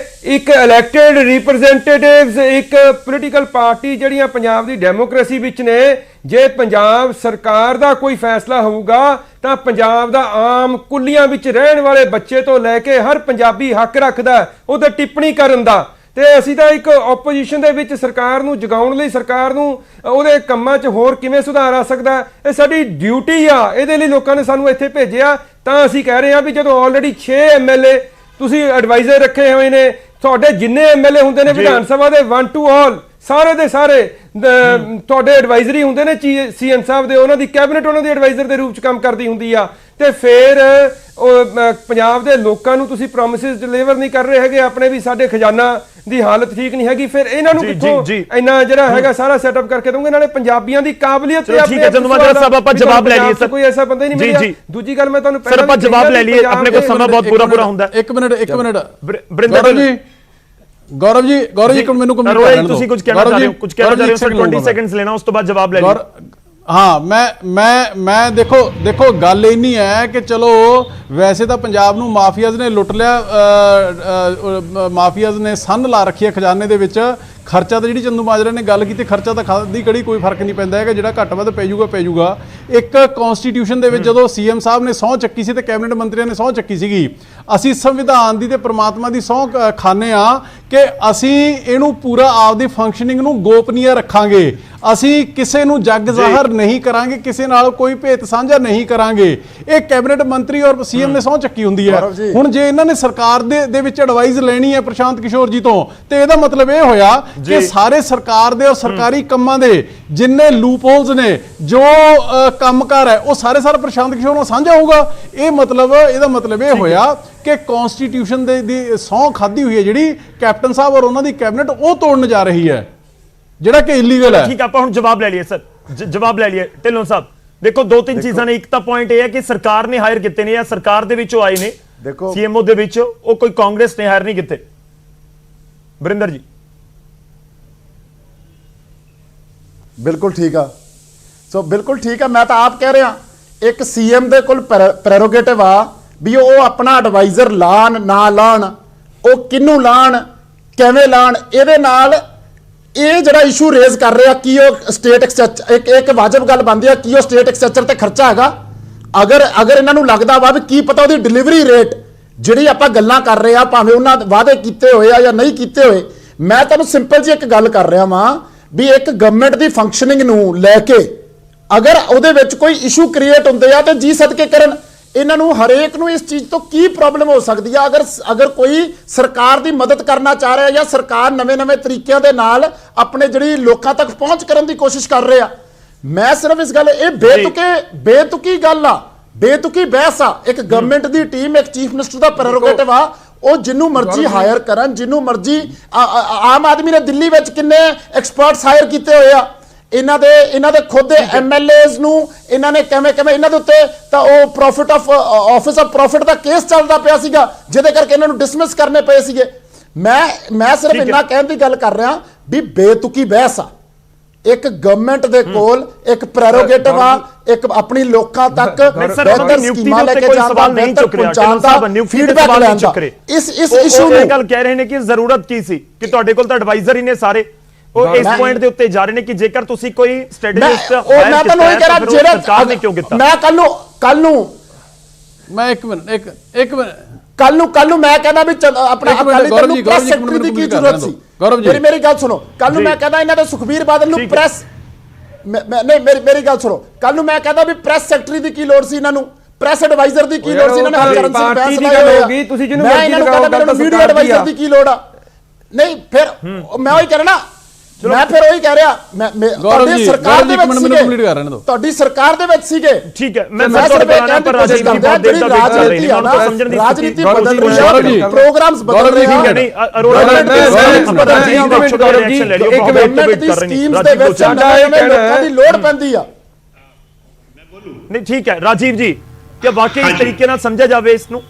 ਇੱਕ ਇਲੈਕਟਿਡ ਰਿਪਰੈਜ਼ੈਂਟੇਟਿਵਸ, ਇੱਕ ਪੋਲੀਟੀਕਲ ਪਾਰਟੀ ਜਿਹੜੀਆਂ ਪੰਜਾਬ ਦੀ ਡੈਮੋਕ੍ਰੇਸੀ ਵਿੱਚ ਨੇ, ਜੇ ਪੰਜਾਬ ਸਰਕਾਰ ਦਾ ਕੋਈ ਫੈਸਲਾ ਹੋਊਗਾ ਤਾਂ ਪੰਜਾਬ ਦਾ ਆਮ ਕੁੱਲੀਆਂ ਵਿੱਚ ਰਹਿਣ ਵਾਲੇ ਬੱਚੇ ਤੋਂ ਲੈ ਕੇ ਹਰ ਪੰਜਾਬੀ ਹੱਕ ਰੱਖਦਾ ਉਹਦੇ ਟਿੱਪਣੀ ਕਰਨ ਦਾ। ਤੇ ਅਸੀਂ ਤਾਂ ਇੱਕ ਆਪੋਜੀਸ਼ਨ ਦੇ ਵਿੱਚ ਸਰਕਾਰ ਨੂੰ ਜਗਾਉਣ ਲਈ, ਸਰਕਾਰ ਨੂੰ ਉਹਦੇ ਕੰਮਾਂ 'ਚ ਹੋਰ ਕਿਵੇਂ ਸੁਧਾਰ ਆ ਸਕਦਾ, ਇਹ ਸਾਡੀ ਡਿਊਟੀ ਆ। ਇਹਦੇ ਲਈ ਲੋਕਾਂ ਨੇ ਸਾਨੂੰ ਇੱਥੇ ਭੇਜਿਆ। ਤਾਂ ਅਸੀਂ ਕਹਿ ਰਹੇ ਹਾਂ ਵੀ ਜਦੋਂ ਆਲਰੇਡੀ 6 ਐਮਐਲਏ ਤੁਸੀਂ ਐਡਵਾਈਜ਼ਰ ਰੱਖੇ ਹੋਏ ਨੇ, ਤੁਹਾਡੇ ਜਿੰਨੇ ਐਮਐਲਏ ਹੁੰਦੇ ਨੇ ਵਿਧਾਨ ਸਭਾ ਦੇ 1 to all ਸਾਰੇ ਦੇ ਸਾਰੇ ਤੁਹਾਡੇ ਐਡਵਾਈਜ਼ਰੀ ਹੁੰਦੇ ਨੇ ਸੀਐਮ ਸਾਹਿਬ ਦੇ, ਉਹਨਾਂ ਦੀ ਕੈਬਨਿਟ ਉਹਨਾਂ ਦੀ ਐਡਵਾਈਜ਼ਰ ਦੇ ਰੂਪ 'ਚ ਕੰਮ ਕਰਦੀ ਹੁੰਦੀ ਆ। ਤੇ ਫਿਰ ਪੰਜਾਬ ਦੇ ਲੋਕਾਂ ਨੂੰ ਤੁਸੀਂ ਪ੍ਰੋਮਿਸਿਸ ਡਿਲੀਵਰ ਨਹੀਂ ਕਰ ਰਹੇ ਹੈਗੇ ਆਪਣੇ, ਵੀ ਸਾਡੇ ਖਜ਼ਾਨਾ ਦੀ ਹਾਲਤ ਠੀਕ ਨਹੀਂ ਹੈਗੀ, ਫਿਰ ਇਹਨਾਂ ਨੂੰ ਕਿੱਥੋਂ ਇੰਨਾ ਜਿਹੜਾ ਹੈਗਾ ਸਾਰਾ ਸੈਟਅਪ ਕਰਕੇ ਦੋਗੇ? ਨਾਲੇ ਪੰਜਾਬੀਆਂ ਦੀ ਕਾਬਲੀਅਤ ਤੇ ਠੀਕ ਹੈ ਚੰਦੂਮਾਜਰਾ ਸਾਹਿਬ, ਆਪਾਂ ਜਵਾਬ ਲੈ ਲਈਏ ਸਰ, ਕੋਈ ਐਸਾ ਬੰਦਾ ਹੀ ਨਹੀਂ ਮਿਲਿਆ। ਦੂਜੀ ਗੱਲ ਮੈਂ ਤੁਹਾਨੂੰ ਸਰ ਆਪਾਂ ਜਵਾਬ ਲੈ ਲਈਏ, ਆਪਣੇ ਕੋਲ ਸਮਾਂ ਬਹੁਤ ਪੂਰਾ ਹੁੰਦਾ। ਇੱਕ ਮਿੰਟ ਬਰਿੰਦਰ ਜੀ, ਗੌਰਵ ਜੀ ਇੱਕ ਮੈਨੂੰ ਕਮੈਂਟ ਕਰ ਲੈਣ ਦਿਓ। ਤੁਸੀਂ ਕੁਝ ਕਹਿਣਾ ਚਾਹ ਰਹੇ ਹੋ ਸਰ, 20 ਸੈਕਿੰਡਸ ਲੈਣਾ, ਉਸ ਤੋਂ ਬਾਅਦ ਜਵਾਬ ਲੈ ਲਈਏ। ਹਾਂ ਮੈਂ ਦੇਖੋ ਗੱਲ ਇਹ ਨਹੀਂ ਹੈ ਕਿ ਚਲੋ ਵੈਸੇ ਤਾਂ ਪੰਜਾਬ ਨੂੰ ਮਾਫੀਆਜ਼ ਨੇ ਲੁੱਟ ਲਿਆ, ਮਾਫੀਆਜ਼ ਨੇ ਸੰਨ ਲਾ ਰੱਖੀ ਹੈ ਖਜ਼ਾਨੇ ਦੇ ਵਿੱਚ। ਖਰਚਾ ਤਾਂ ਜਿਹੜੀ ਚੰਦੂ ਮਾਜਰਾ ਨੇ ਗੱਲ ਕੀਤੀ, ਖਰਚਾ ਤਾਂ ਖਾਦੀ ਕੜੀ ਕੋਈ ਫਰਕ ਨਹੀਂ ਪੈਂਦਾ ਹੈਗਾ, ਜਿਹੜਾ ਘੱਟ ਵੱਧ ਪੈ ਜਾਊਗਾ। ਇੱਕ ਕਨਸਟੀਟਿਊਸ਼ਨ ਦੇ ਵਿੱਚ ਜਦੋਂ ਸੀਐਮ ਸਾਹਿਬ ਨੇ ਸਹੁੰ ਚੱਕੀ ਸੀ ਤੇ ਕੈਬਨਿਟ ਮੰਤਰੀਆਂ ਨੇ ਸਹੁੰ ਚੱਕੀ ਸੀਗੀ, ਅਸੀਂ ਸੰਵਿਧਾਨ ਦੀ ਤੇ ਪ੍ਰਮਾਤਮਾ ਦੀ ਸਹੁੰ ਖਾਂਦੇ ਆ ਕਿ ਅਸੀਂ ਇਹਨੂੰ ਪੂਰਾ ਆਪਦੀ ਫੰਕਸ਼ਨਿੰਗ ਨੂੰ ਗੋਪਨੀय ਰੱਖਾਂਗੇ, ਅਸੀਂ ਕਿਸੇ ਨੂੰ ਜੱਗ ਜ਼ਾਹਰ ਨਹੀਂ ਕਰਾਂਗੇ, ਕਿਸੇ ਨਾਲ ਕੋਈ ਭੇਤ ਸਾਂਝਾ ਨਹੀਂ ਕਰਾਂਗੇ। ਇਹ ਕੈਬਨਿਟ ਮੰਤਰੀ ਔਰ ਸੀਐਮ ਨੇ ਸਹੁੰ ਚੱਕੀ ਹੁੰਦੀ ਹੈ। ਹੁਣ ਜੇ ਇਹਨਾਂ ਨੇ ਸਰਕਾਰ ਦੇ ਵਿੱਚ ਐਡਵਾਈਸ ਲੈਣੀ ਹੈ ਪ੍ਰਸ਼ਾਂਤ ਕਿਸ਼ੋਰ ਜੀ ਤੋਂ, ਤੇ ਇਹਦਾ ਮਤਲਬ ਇਹ ਹੋਇਆ ਕਿ ਸਾਰੇ ਸਰਕਾਰ ਦੇ ਔਰ ਸਰਕਾਰੀ ਕੰਮਾਂ ਦੇ ਜਿੰਨੇ ਲੂਪ ਹੋਲਸ ਨੇ, ਜੋ ਕੰਮਕਾਰ ਹੈ, ਉਹ ਸਾਰੇ ਪ੍ਰਸ਼ਾਂਤ ਕਿਸ਼ੋਰ ਨਾਲ ਸਾਂਝਾ ਹੋਊਗਾ। ਇਹਦਾ ਮਤਲਬ ਇਹ ਹੋਇਆ ਕਿ ਕਨਸਟੀਟਿਊਸ਼ਨ ਦੀ ਸਹੁੰ ਖਾਧੀ ਹੋਈ ਹੈ ਜਿਹੜੀ ਕੈਪਟਨ ਸਾਹਿਬ ਔਰ ਉਹਨਾਂ ਦੀ ਕੈਬਨਿਟ ਉਹ ਤੋੜਨ ਜਾ ਰਹੀ ਹੈ, ਜਿਹੜਾ ਕਿ ਇਲੀਗਲ ਹੈ। ਠੀਕ ਆਪਾਂ ਹੁਣ ਜਵਾਬ ਲੈ ਲਈਏ ਸਰ, ਜਵਾਬ ਲੈ ਲਈਏ ਢਿੱਲੋਂ ਸਾਹਿਬ। ਦੇਖੋ ਦੋ ਤਿੰਨ ਚੀਜ਼ਾਂ ਨੇ। ਇੱਕ ਤਾਂ ਪੁਆਇੰਟ ਇਹ ਹੈ ਕਿ ਸਰਕਾਰ ਨੇ ਹਾਇਰ ਕੀਤੇ ਨੇ ਜਾਂ ਸਰਕਾਰ ਦੇ ਵਿੱਚੋਂ ਆਏ ਨੇ, ਸੀਐਮਓ ਦੇ ਵਿੱਚ, ਉਹ ਕੋਈ ਕਾਂਗਰਸ ਨੇ ਹਾਇਰ ਨਹੀਂ ਕੀਤੇ। ਬਰਿੰਦਰ ਜੀ ਬਿਲਕੁਲ ਠੀਕ ਆ। ਸੋ ਬਿਲਕੁਲ ਠੀਕ ਆ, ਮੈਂ ਤਾਂ ਆਪ ਕਹਿ ਰਿਹਾ ਇੱਕ ਸੀਐਮ ਦੇ ਕੋਲ ਪ੍ਰੈਰੋਗੇਟਿਵ ਆ ਵੀ ਉਹ ਆਪਣਾ ਐਡਵਾਈਜ਼ਰ ਲਾਣ ਨਾ ਲਾਣ, ਉਹ ਕਿਹਨੂੰ ਲਾਣ ਕਿਵੇਂ ਲਾਣ, ਇਹਦੇ ਨਾਲ ਇਹ ਜਿਹੜਾ ਇਸ਼ੂ ਰੇਜ਼ ਕਰ ਰਿਹਾ ਕਿ ਉਹ ਸਟੇਟ ਐਕਸਚੇਂਜਰ ਇੱਕ ਵਾਜਬ ਗੱਲ ਬਣਦੀ ਆ ਕਿ ਉਹ ਸਟੇਟ ਐਕਸਚੇਂਜਰ ਤੇ ਖਰਚਾ ਹੈਗਾ। ਅਗਰ ਇਹਨਾਂ ਨੂੰ ਲੱਗਦਾ ਵਾ ਵੀ ਕੀ ਪਤਾ ਉਹਦੀ ਡਿਲੀਵਰੀ ਰੇਟ ਜਿਹੜੀ ਆਪਾਂ ਗੱਲਾਂ ਕਰ ਰਹੇ ਆ, ਭਾਵੇਂ ਉਹਨਾਂ ਵਾਅਦੇ ਕੀਤੇ ਹੋਏ ਆ ਜਾਂ ਨਹੀਂ ਕੀਤੇ ਹੋਏ, ਮੈਂ ਤੁਹਾਨੂੰ ਸਿੰਪਲ ਜੀ ਇੱਕ ਗੱਲ ਕਰ ਰਿਹਾ ਵਾਂ ਵੀ ਇੱਕ ਗਵਰਨਮੈਂਟ ਦੀ ਫੰਕਸ਼ਨਿੰਗ ਨੂੰ ਲੈ ਕੇ ਅਗਰ ਉਹਦੇ ਵਿੱਚ ਕੋਈ ਇਸ਼ੂ ਕ੍ਰੀਏਟ ਹੁੰਦੇ ਆ ਤੇ ਜੀ ਸਦਕੇ ਕਰਨ। ਇਹਨਾਂ ਨੂੰ ਹਰੇਕ ਨੂੰ ਇਸ ਚੀਜ਼ ਤੋਂ ਕੀ ਪ੍ਰੋਬਲਮ ਹੋ ਸਕਦੀ ਆ? ਅਗਰ ਕੋਈ ਸਰਕਾਰ ਦੀ ਮਦਦ ਕਰਨਾ ਚਾਹ ਰਿਹਾ ਜਾਂ ਸਰਕਾਰ ਨਵੇਂ ਤਰੀਕਿਆਂ ਦੇ ਨਾਲ ਆਪਣੇ ਜਿਹੜੀ ਲੋਕਾਂ ਤੱਕ ਪਹੁੰਚ ਕਰਨ ਦੀ ਕੋਸ਼ਿਸ਼ ਕਰ ਰਹੇ ਆ, ਮੈਂ ਸਿਰਫ ਇਸ ਗੱਲ, ਇਹ ਬੇਤੁਕੀ ਗੱਲ ਆ, ਬੇਤੁਕੀ ਬਹਿਸ ਆ। ਇੱਕ ਗਵਰਨਮੈਂਟ ਦੀ ਟੀਮ, ਇੱਕ ਚੀਫ ਮਿਨਿਸਟਰ ਦਾ ਪ੍ਰੈਰੋਗੇਟਿਵ ਆ, ਉਹ ਜਿੰਨੂੰ ਮਰਜ਼ੀ ਹਾਇਰ ਕਰਨ, ਜਿੰਨੂੰ ਮਰਜ਼ੀ। ਆਮ ਆਦਮੀ ਨੇ ਦਿੱਲੀ ਵਿੱਚ ਕਿੰਨੇ ਐਕਸਪਰਟਸ ਹਾਇਰ ਕੀਤੇ ਹੋਏ ਆ, ਇਹਨਾਂ ਦੇ ਖੁਦ ਦੇ ਐਮਐਲਏਜ਼ ਨੂੰ ਇਹਨਾਂ ਨੇ ਕਿਵੇਂ ਇਹਨਾਂ ਦੇ ਉੱਤੇ ਤਾਂ ਉਹ profit of office of profit the case ਚੱਲਦਾ ਪਿਆ ਸੀਗਾ, ਜਿਹਦੇ ਕਰਕੇ ਇਹਨਾਂ ਨੂੰ ਡਿਸਮਿਸ ਕਰਨੇ ਪਏ ਸੀਗੇ। ਮੈਂ ਸਿਰਫ ਇੰਨਾ ਕਹਿਣ ਦੀ ਗੱਲ ਕਰ ਰਿਹਾ ਵੀ ਬੇਤੁਕੀ ਬਹਿਸ ਆ। ਇੱਕ ਗਵਰਨਮੈਂਟ ਦੇ ਕੋਲ ਇੱਕ ਪ੍ਰੈਰੋਗੇਟਿਵ ਆ, ਇੱਕ ਆਪਣੀ ਲੋਕਾਂ ਤੱਕ ਬਿਹਤਰ ਸਕੀਮਾਂ ਲੈ ਕੇ ਜਾਂਦਾ, ਬਿਹਤਰ ਪਹੁੰਚਾਉਣ ਦਾ, ਫੀਡਬੈਕ ਲੈਣ ਦਾ। ਇਸ ਇਸ਼ੂ ਨੂੰ ਗੱਲ ਕਹਿ ਰਹੇ ਨੇ ਕਿ ਜ਼ਰੂਰਤ ਕੀ ਸੀ ਕਿ ਤੁਹਾਡੇ ਕੋਲ ਤਾਂ ਐਡਵਾਈਜ਼ਰ ਹੀ ਨੇ ਸਾਰੇ, ਉਹ ਇਸ ਪੁਆਇੰਟ ਦੇ ਉੱਤੇ ਜਾ ਰਹੇ ਨੇ ਕਿ ਜੇਕਰ ਤੁਸੀਂ ਕੋਈ ਸਟ੍ਰੈਟੇਜਿਸਟ ਮੈਂ ਤੁਹਾਨੂੰ ਇਹ ਕਹਿ ਰਿਹਾ ਜਿਹੜਾ ਸਰਕਾਰ ਨੇ ਕਿਉਂ ਕੀਤਾ। ਮੈਂ ਕੱਲ ਨੂੰ ਮੈਂ ਇੱਕ ਮਿੰਟ ਕੱਲ ਨੂੰ ਮੈਂ ਕਹਿੰਦਾ ਵੀ ਆਪਣਾ ਇੱਕ ਮਿੰਟ, ਅਕਾਲੀ ਦਲ ਨੂੰ ਗੌਰਵ ਪ੍ਰੈਸ ਜੀ, ਸੈਕਟਰੀ ਦੀ ਕੀ ਇੱਕ ਮਿੰਟ ਜ਼ਰੂਰਤ ਸੀ? ਗੌਰਵ ਜੀ। ਮੇਰੀ ਗੱਲ ਸੁਣੋ, ਕੱਲ ਨੂੰ ਮੈਂ ਕਹਿੰਦਾ ਇਹਨਾਂ ਦੇ ਸੁਖਬੀਰ ਬਾਦਲ ਨੂੰ ਠੀਕ ਹੈ। ਪ੍ਰੈਸ ਨਹੀਂ ਮੇਰੀ ਗੱਲ ਸੁਣੋ, ਕੱਲ ਨੂੰ ਮੈਂ ਕਹਿੰਦਾ ਵੀ ਪ੍ਰੈਸ ਸੈਕਟਰੀ ਦੀ ਕੀ ਲੋੜ ਸੀ ਇਹਨਾਂ ਨੂੰ, ਪ੍ਰੈਸ ਐਡਵਾਈਜ਼ਰ ਦੀ ਕੀ ਲੋੜ ਸੀ? ਇਹਨਾਂ ਨੇ ਹਰਕਰਨ ਸਿੰਘ ਬੈਂਸ ਲਾਇਆ ਹੋਇਆ। ਤੁਸੀਂ ਜਿਹਨੂੰ ਮੈਂ ਇਹਨਾਂ ਨੂੰ ਕਹਿੰਦਾ ਮੈਨੂੰ ਮੀਡੀਆ ਐਡਵਾਈਜ਼ਰ ਦੀ ਕੀ ਲੋੜ ਆ? ਨਹੀਂ ਫਿਰ ਮੈਂ ਉਹੀ ਕਹਿਣਾ, ਮੈਂ ਫਿਰ ਉਹੀ ਕਹਿ ਰਿਹਾ, ਤੁਹਾਡੀ ਸਰਕਾਰ ਦੇ ਵਿੱਚ ਸੀਗੇ, ਤੁਹਾਡੀ ਸਰਕਾਰ ਦੇ ਵਿੱਚ ਸੀਗੇ। ਠੀਕ ਹੈ, ਮੈਂ ਸਿਰਫ ਤੁਹਾਡੇ ਨਾਲ ਪਰ ਰਾਜਨੀਤੀ ਜਿਹੜੀ ਰਾਜਨੀਤੀ ਆ ਨਾ, ਸਮਝਣ ਦੀ ਰਾਜਨੀਤੀ ਬਦਲ ਰਹੀ ਹੈ, ਪ੍ਰੋਗਰਾਮਸ ਬਦਲ ਰਹੇ ਠੀਕ ਹੈ। ਹਨ। ਨਹੀਂ ਅਰੋੜਾ ਗਵਰਨਮੈਂਟ ਦੀ ਸਕੀਮਸ ਦੇ ਵਿੱਚ ਨਵੇਂ ਲੋਕਾਂ ਦੀ ਲੋੜ ਪੈਂਦੀ ਆ। ਨਹੀਂ ਠੀਕ ਹੈ ਰਾਜੀਵ ਜੀ, ਕਿ ਵਾਕਈ ਇਸ ਤਰੀਕੇ ਨਾਲ ਸਮਝਿਆ ਜਾਵੇ ਇਸ ਨੂੰ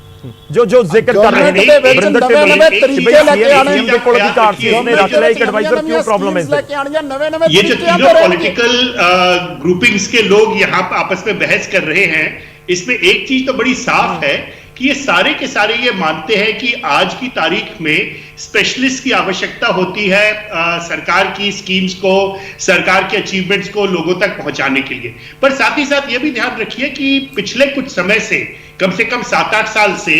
ਜੋ ਜ਼ਿਕਰ ਕਰ ਰਹੇ ਨੇ ਵਰਿੰਦਰ ਨਵੇਂ ਤਰੀਕੇ ਲੈ ਕੇ ਆਣੇ ਦੇ ਕੋਲ ਅਧਿਕਾਰ ਸੀ, ਉਹਨੇ ਰੱਖ ਲਿਆ ਇੱਕ ਐਡਵਾਈਜ਼ਰ, क्यों प्रॉब्लम है? ये जो तीनों पॉलिटिकल ग्रुपिंग्स के लोग यहाँ आपस में बहस कर रहे हैं, इसमें एक चीज तो बड़ी साफ है कि ये सारे के सारे ये मानते हैं कि आज की तारीख में स्पेशलिस्ट की आवश्यकता होती है सरकार की स्कीम्स को, सरकार के अचीवमेंट्स को लोगों तक पहुंचाने के लिए। पर साथ ही साथ ये भी ध्यान रखिए कि पिछले कुछ समय से कम 7-8 साल से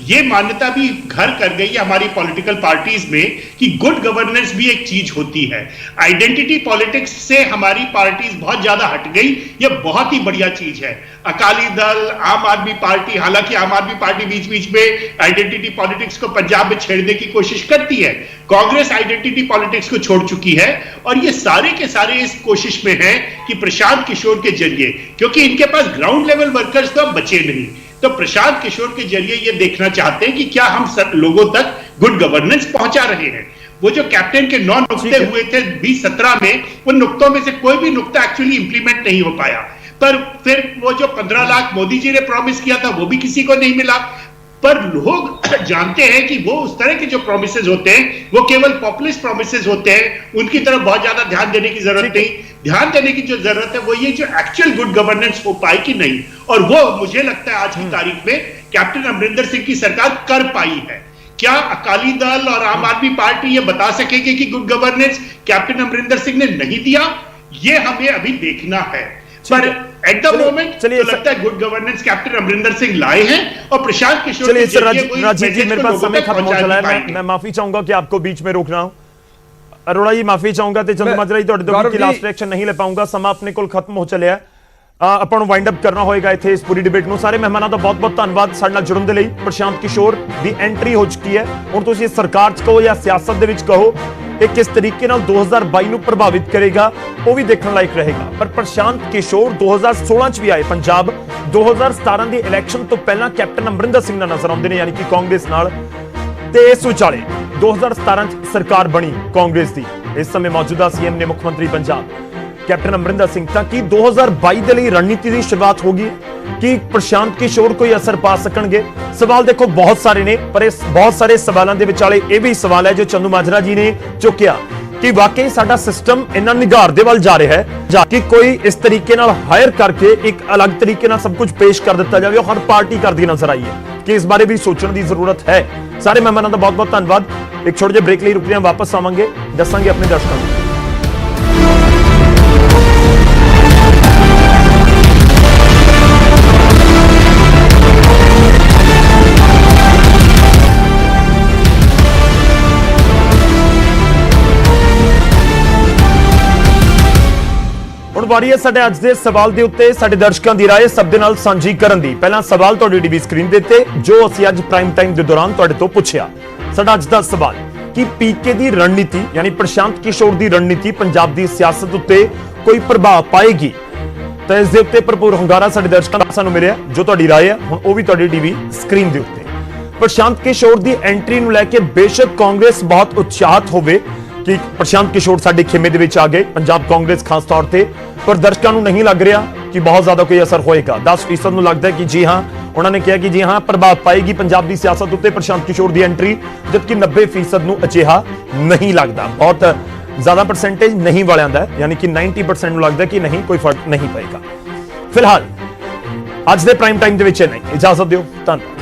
ये मान्यता भी घर कर गई है हमारी पॉलिटिकल पार्टीज में कि गुड गवर्नेंस भी एक चीज होती है। आइडेंटिटी पॉलिटिक्स से हमारी पार्टीज बहुत ज्यादा हट गई, ये बहुत ही बढ़िया चीज है। अकाली दल, आम आदमी पार्टी, हालांकि आम आदमी पार्टी बीच बीच में आइडेंटिटी पॉलिटिक्स को पंजाब में छेड़ने की कोशिश करती है, कांग्रेस आइडेंटिटी पॉलिटिक्स को छोड़ चुकी है, और ये सारे के सारे इस कोशिश में है कि प्रशांत किशोर के जरिए, क्योंकि इनके पास ग्राउंड लेवल वर्कर्स तो अब बचे नहीं, तो प्रशांत किशोर के जरिए ये देखना चाहते हैं कि क्या हम सब लोगों तक गुड गवर्नेंस पहुंचा रहे हैं। वो जो कैप्टन के 9 नुक्ते हुए थे 2017 में, उन नुक्तों में से कोई भी नुक्ता एक्चुअली इंप्लीमेंट नहीं हो पाया। पर फिर वो जो 15 लाख मोदी जी ने प्रॉमिस किया था वो भी किसी को नहीं मिला। पर लोग जानते हैं कि वो उस तरह के जो प्रोमिसेस होते हैं वो केवल पॉपुलिस्ट प्रोमिसेस होते हैं, उनकी तरफ बहुत ज्यादा ध्यान देने की जरूरत नहीं। ध्यान देने की जो जरूरत है वो ये जो एक्चुअल गुड गवर्नेंस हो पाई कि नहीं, और वो मुझे लगता है आज की तारीख में कैप्टन अमरिंदर सिंह की सरकार कर पाई है। क्या अकाली दल और आम आदमी पार्टी ये बता सकेंगे कि good governance captain Amarinder Singh ने नहीं दिया? ये हमें अभी देखना है। पर एट द मोमेंट तो लगता है good governance captain Amarinder Singh लाए हैं, और प्रशांत किशोर चलिए सर राजीव जी, मेरे पास समय खत्म हो चला है, मैं माफी चाहूंगा कि आपको बीच में रोक रहा हूं। अरोड़ा जी माफी चाहूंगा ਤੇ ਚੰਦੂਮਾਜਰਾ ਜੀ ਤੁਹਾਡੇ ਤੋਂ ਕੋਈ ਲਾਸਟ ਰਿਐਕਸ਼ਨ ਨਹੀਂ ਲੈ ਪਾਉਂਗਾ, ਸਮਾਂ ਆਪਣੇ ਕੋਲ ਖਤਮ ਹੋ ਚੱਲਿਆ ਹੈ। ਆਪਾਂ ਨੂੰ ਵਾਈਂਡ ਅਪ ਕਰਨਾ ਹੋਏਗਾ ਇੱਥੇ ਇਸ ਪੂਰੀ ਡਿਬੇਟ ਨੂੰ। ਸਾਰੇ ਮਹਿਮਾਨਾਂ ਦਾ ਬਹੁਤ-ਬਹੁਤ ਧੰਨਵਾਦ ਸਾਡੇ ਨਾਲ ਜੁੜਨ ਦੇ ਲਈ। ਪ੍ਰਸ਼ਾਂਤ ਕਿਸ਼ੋਰ ਦੀ ਐਂਟਰੀ ਹੋ ਚੁੱਕੀ ਹੈ, ਹੁਣ ਤੁਸੀਂ ਸਰਕਾਰ 'ਚ ਕਹੋ ਜਾਂ ਸਿਆਸਤ ਦੇ ਵਿੱਚ ਕਹੋ, ਇਹ ਕਿਸ ਤਰੀਕੇ ਨਾਲ 2022 ਨੂੰ ਪ੍ਰਭਾਵਿਤ ਕਰੇਗਾ ਉਹ ਵੀ ਦੇਖਣ ਲਾਇਕ ਰਹੇਗਾ। ਪਰ ਪ੍ਰਸ਼ਾਂਤ ਕਿਸ਼ੋਰ 2016 'ਚ ਵੀ ਆਏ ਪੰਜਾਬ, 2017 ਦੀ ਇਲੈਕਸ਼ਨ ਤੋਂ ਪਹਿਲਾਂ ਕੈਪਟਨ ਅਮਰਿੰਦਰ ਸਿੰਘ ਨਾਲ ਨਜ਼ਰ ਆਉਂਦੇ ਨੇ, ਯਾਨੀ ਕਿ ਕਾਂਗਰਸ ਨਾਲ, ਤੇ ਇਸ ਵਿਚਾਲੇ 2017 'ਚ ਸਰਕਾਰ ਬਣੀ ਕਾਂਗਰਸ ਦੀ। ਇਸ ਸਮੇਂ ਮੌਜੂਦਾ ਸੀਐਮ ਨੇ ਮੁੱਖ ਮੰਤਰੀ ਪੰਜਾਬ ਕੈਪਟਨ ਅਮਰਿੰਦਰ ਸਿੰਘ। ਤਾਂ ਕੀ 2022 ਦੇ ਲਈ ਰਣਨੀਤੀ ਦੀ ਸ਼ੁਰੂਆਤ ਹੋਗੀ? ਕਿ ਪ੍ਰਸ਼ਾਂਤ ਕਿਸ਼ੋਰ ਕੋਈ ਅਸਰ ਪਾ ਸਕਣਗੇ? ਸਵਾਲ ਦੇਖੋ ਬਹੁਤ ਸਾਰੇ ਨੇ, ਪਰ ਇਸ ਬਹੁਤ ਸਾਰੇ ਸਵਾਲਾਂ ਦੇ ਵਿਚਾਲੇ ਇਹ ਵੀ ਸਵਾਲ ਹੈ ਜੋ ਚੰਦੂਮਾਜਰਾ ਜੀ ਨੇ ਚੁੱਕਿਆ ਕਿ ਵਾਕਈ ਸਾਡਾ ਸਿਸਟਮ ਇੰਨਾ ਨਿਘਾਰ ਦੇ ਵੱਲ ਜਾ ਰਿਹਾ ਹੈ ਜਾਂ ਕਿ ਕੋਈ ਇਸ ਤਰੀਕੇ ਨਾਲ ਹਾਇਰ ਕਰਕੇ ਇੱਕ ਅਲੱਗ ਤਰੀਕੇ ਨਾਲ ਸਭ ਕੁਝ ਪੇਸ਼ ਕਰ ਦਿੱਤਾ ਜਾਵੇ, ਉਹ ਹਰ ਪਾਰਟੀ ਕਰਦੀ ਨਜ਼ਰ ਆਈ ਹੈ ਕਿ ਇਸ ਬਾਰੇ ਵੀ ਸੋਚਣ ਦੀ ਜ਼ਰੂਰਤ ਹੈ। ਸਾਰੇ ਮਹਿਮਾਨਾਂ ਦਾ ਬਹੁਤ-ਬਹੁਤ ਧੰਨਵਾਦ। ਇੱਕ ਛੋਟੇ ਜਿਹੇ ਬ੍ਰੇਕ ਲਈ ਰੁਕਦੇ ਹਾਂ, ਵਾਪਸ ਆਵਾਂਗੇ, ਦੱਸਾਂਗੇ ਆਪਣੇ ਦਰਸ਼ਕਾਂ ਨੂੰ। ਹੁਣ ਵਾਰੀ ਹੈ ਸਾਡੇ ਅੱਜ ਦੇ ਸਵਾਲ ਦੇ ਉੱਤੇ ਸਾਡੇ ਦਰਸ਼ਕਾਂ ਦੀ ਰਾਏ ਸਭ ਦੇ ਨਾਲ ਸਾਂਝੀ ਕਰਨ ਦੀ। ਪਹਿਲਾ ਸਵਾਲ ਤੁਹਾਡੀ ਟੀਵੀ ਸਕਰੀਨ ਦੇ ਉੱਤੇ ਜੋ ਅਸੀਂ ਅੱਜ ਪ੍ਰਾਈਮ ਟਾਈਮ ਦੇ ਦੌਰਾਨ ਤੁਹਾਡੇ ਤੋਂ ਪੁੱਛਿਆ। ਸਾਡਾ ਅੱਜ ਦਾ ਸਵਾਲ ਕਿ ਪੀਕੇ ਦੀ ਰਣਨੀਤੀ ਯਾਨੀ ਪ੍ਰਸ਼ਾਂਤ ਕਿਸ਼ੋਰ ਦੀ ਰਣਨੀਤੀ ਪੰਜਾਬ ਦੀ ਸਿਆਸਤ ਉੱਤੇ ਕੋਈ ਪ੍ਰਭਾਵ ਪਾਏਗੀ? ਤਾਂ ਇਸ ਦੇ ਉੱਤੇ ਭਰਪੂਰ ਹੁੰਗਾਰਾ ਸਾਡੇ ਦਰਸ਼ਕਾਂ ਦਾ ਸਾਨੂੰ ਮਿਲਿਆ। ਜੋ ਤੁਹਾਡੀ ਰਾਏ ਹੈ ਹੁਣ ਉਹ ਵੀ ਤੁਹਾਡੀ ਟੀਵੀ ਸਕਰੀਨ ਦੇ ਉੱਤੇ। ਪ੍ਰਸ਼ਾਂਤ ਕਿਸ਼ੋਰ ਦੀ ਐਂਟਰੀ ਨੂੰ ਲੈ ਕੇ ਬੇਸ਼ੱਕ ਕਾਂਗਰਸ ਬਹੁਤ ਉਤਸ਼ਾਹਤ ਹੋਵੇ ਕਿ ਪ੍ਰਸ਼ਾਂਤ ਕਿਸ਼ੋਰ ਸਾਡੇ ਖੇਮੇ ਦੇ ਵਿੱਚ ਆ ਗਏ, ਪੰਜਾਬ ਕਾਂਗਰਸ ਖਾਸ ਤੌਰ ਤੇ, ਪਰ ਦਰਸ਼ਕਾਂ ਨੂੰ ਨਹੀਂ ਲੱਗ ਰਿਹਾ ਕਿ ਬਹੁਤ ਜ਼ਿਆਦਾ ਕੋਈ ਅਸਰ ਹੋਏਗਾ। 10% ਨੂੰ ਲੱਗਦਾ ਹੈ ਕਿ ਜੀ ਹਾਂ, ਉਹਨਾਂ ਨੇ ਕਿਹਾ ਕਿ ਜੀ ਹਾਂ ਪ੍ਰਭਾਵ ਪਾਏਗੀ ਪੰਜਾਬ ਦੀ ਸਿਆਸਤ ਉੱਤੇ ਪ੍ਰਸ਼ਾਂਤ ਕਿਸ਼ੋਰ ਦੀ ਐਂਟਰੀ, ਜਦਕਿ 90% ਨੂੰ ਅਜਿਹਾ ਨਹੀਂ ਲੱਗਦਾ। ਬਹੁਤ ਜ਼ਿਆਦਾ ਪਰਸੈਂਟੇਜ ਨਹੀਂ ਵਾਲਿਆਂ ਦਾ, ਯਾਨੀ ਕਿ 90% ਨੂੰ ਲੱਗਦਾ ਕਿ ਨਹੀਂ ਕੋਈ ਫਰਕ ਨਹੀਂ ਪਏਗਾ। ਫਿਲਹਾਲ ਅੱਜ ਦੇ ਪ੍ਰਾਈਮ ਟਾਈਮ ਦੇ ਵਿੱਚ ਨਹੀਂ, ਇਜਾਜ਼ਤ ਦਿਓ, ਧੰਨਵਾਦ।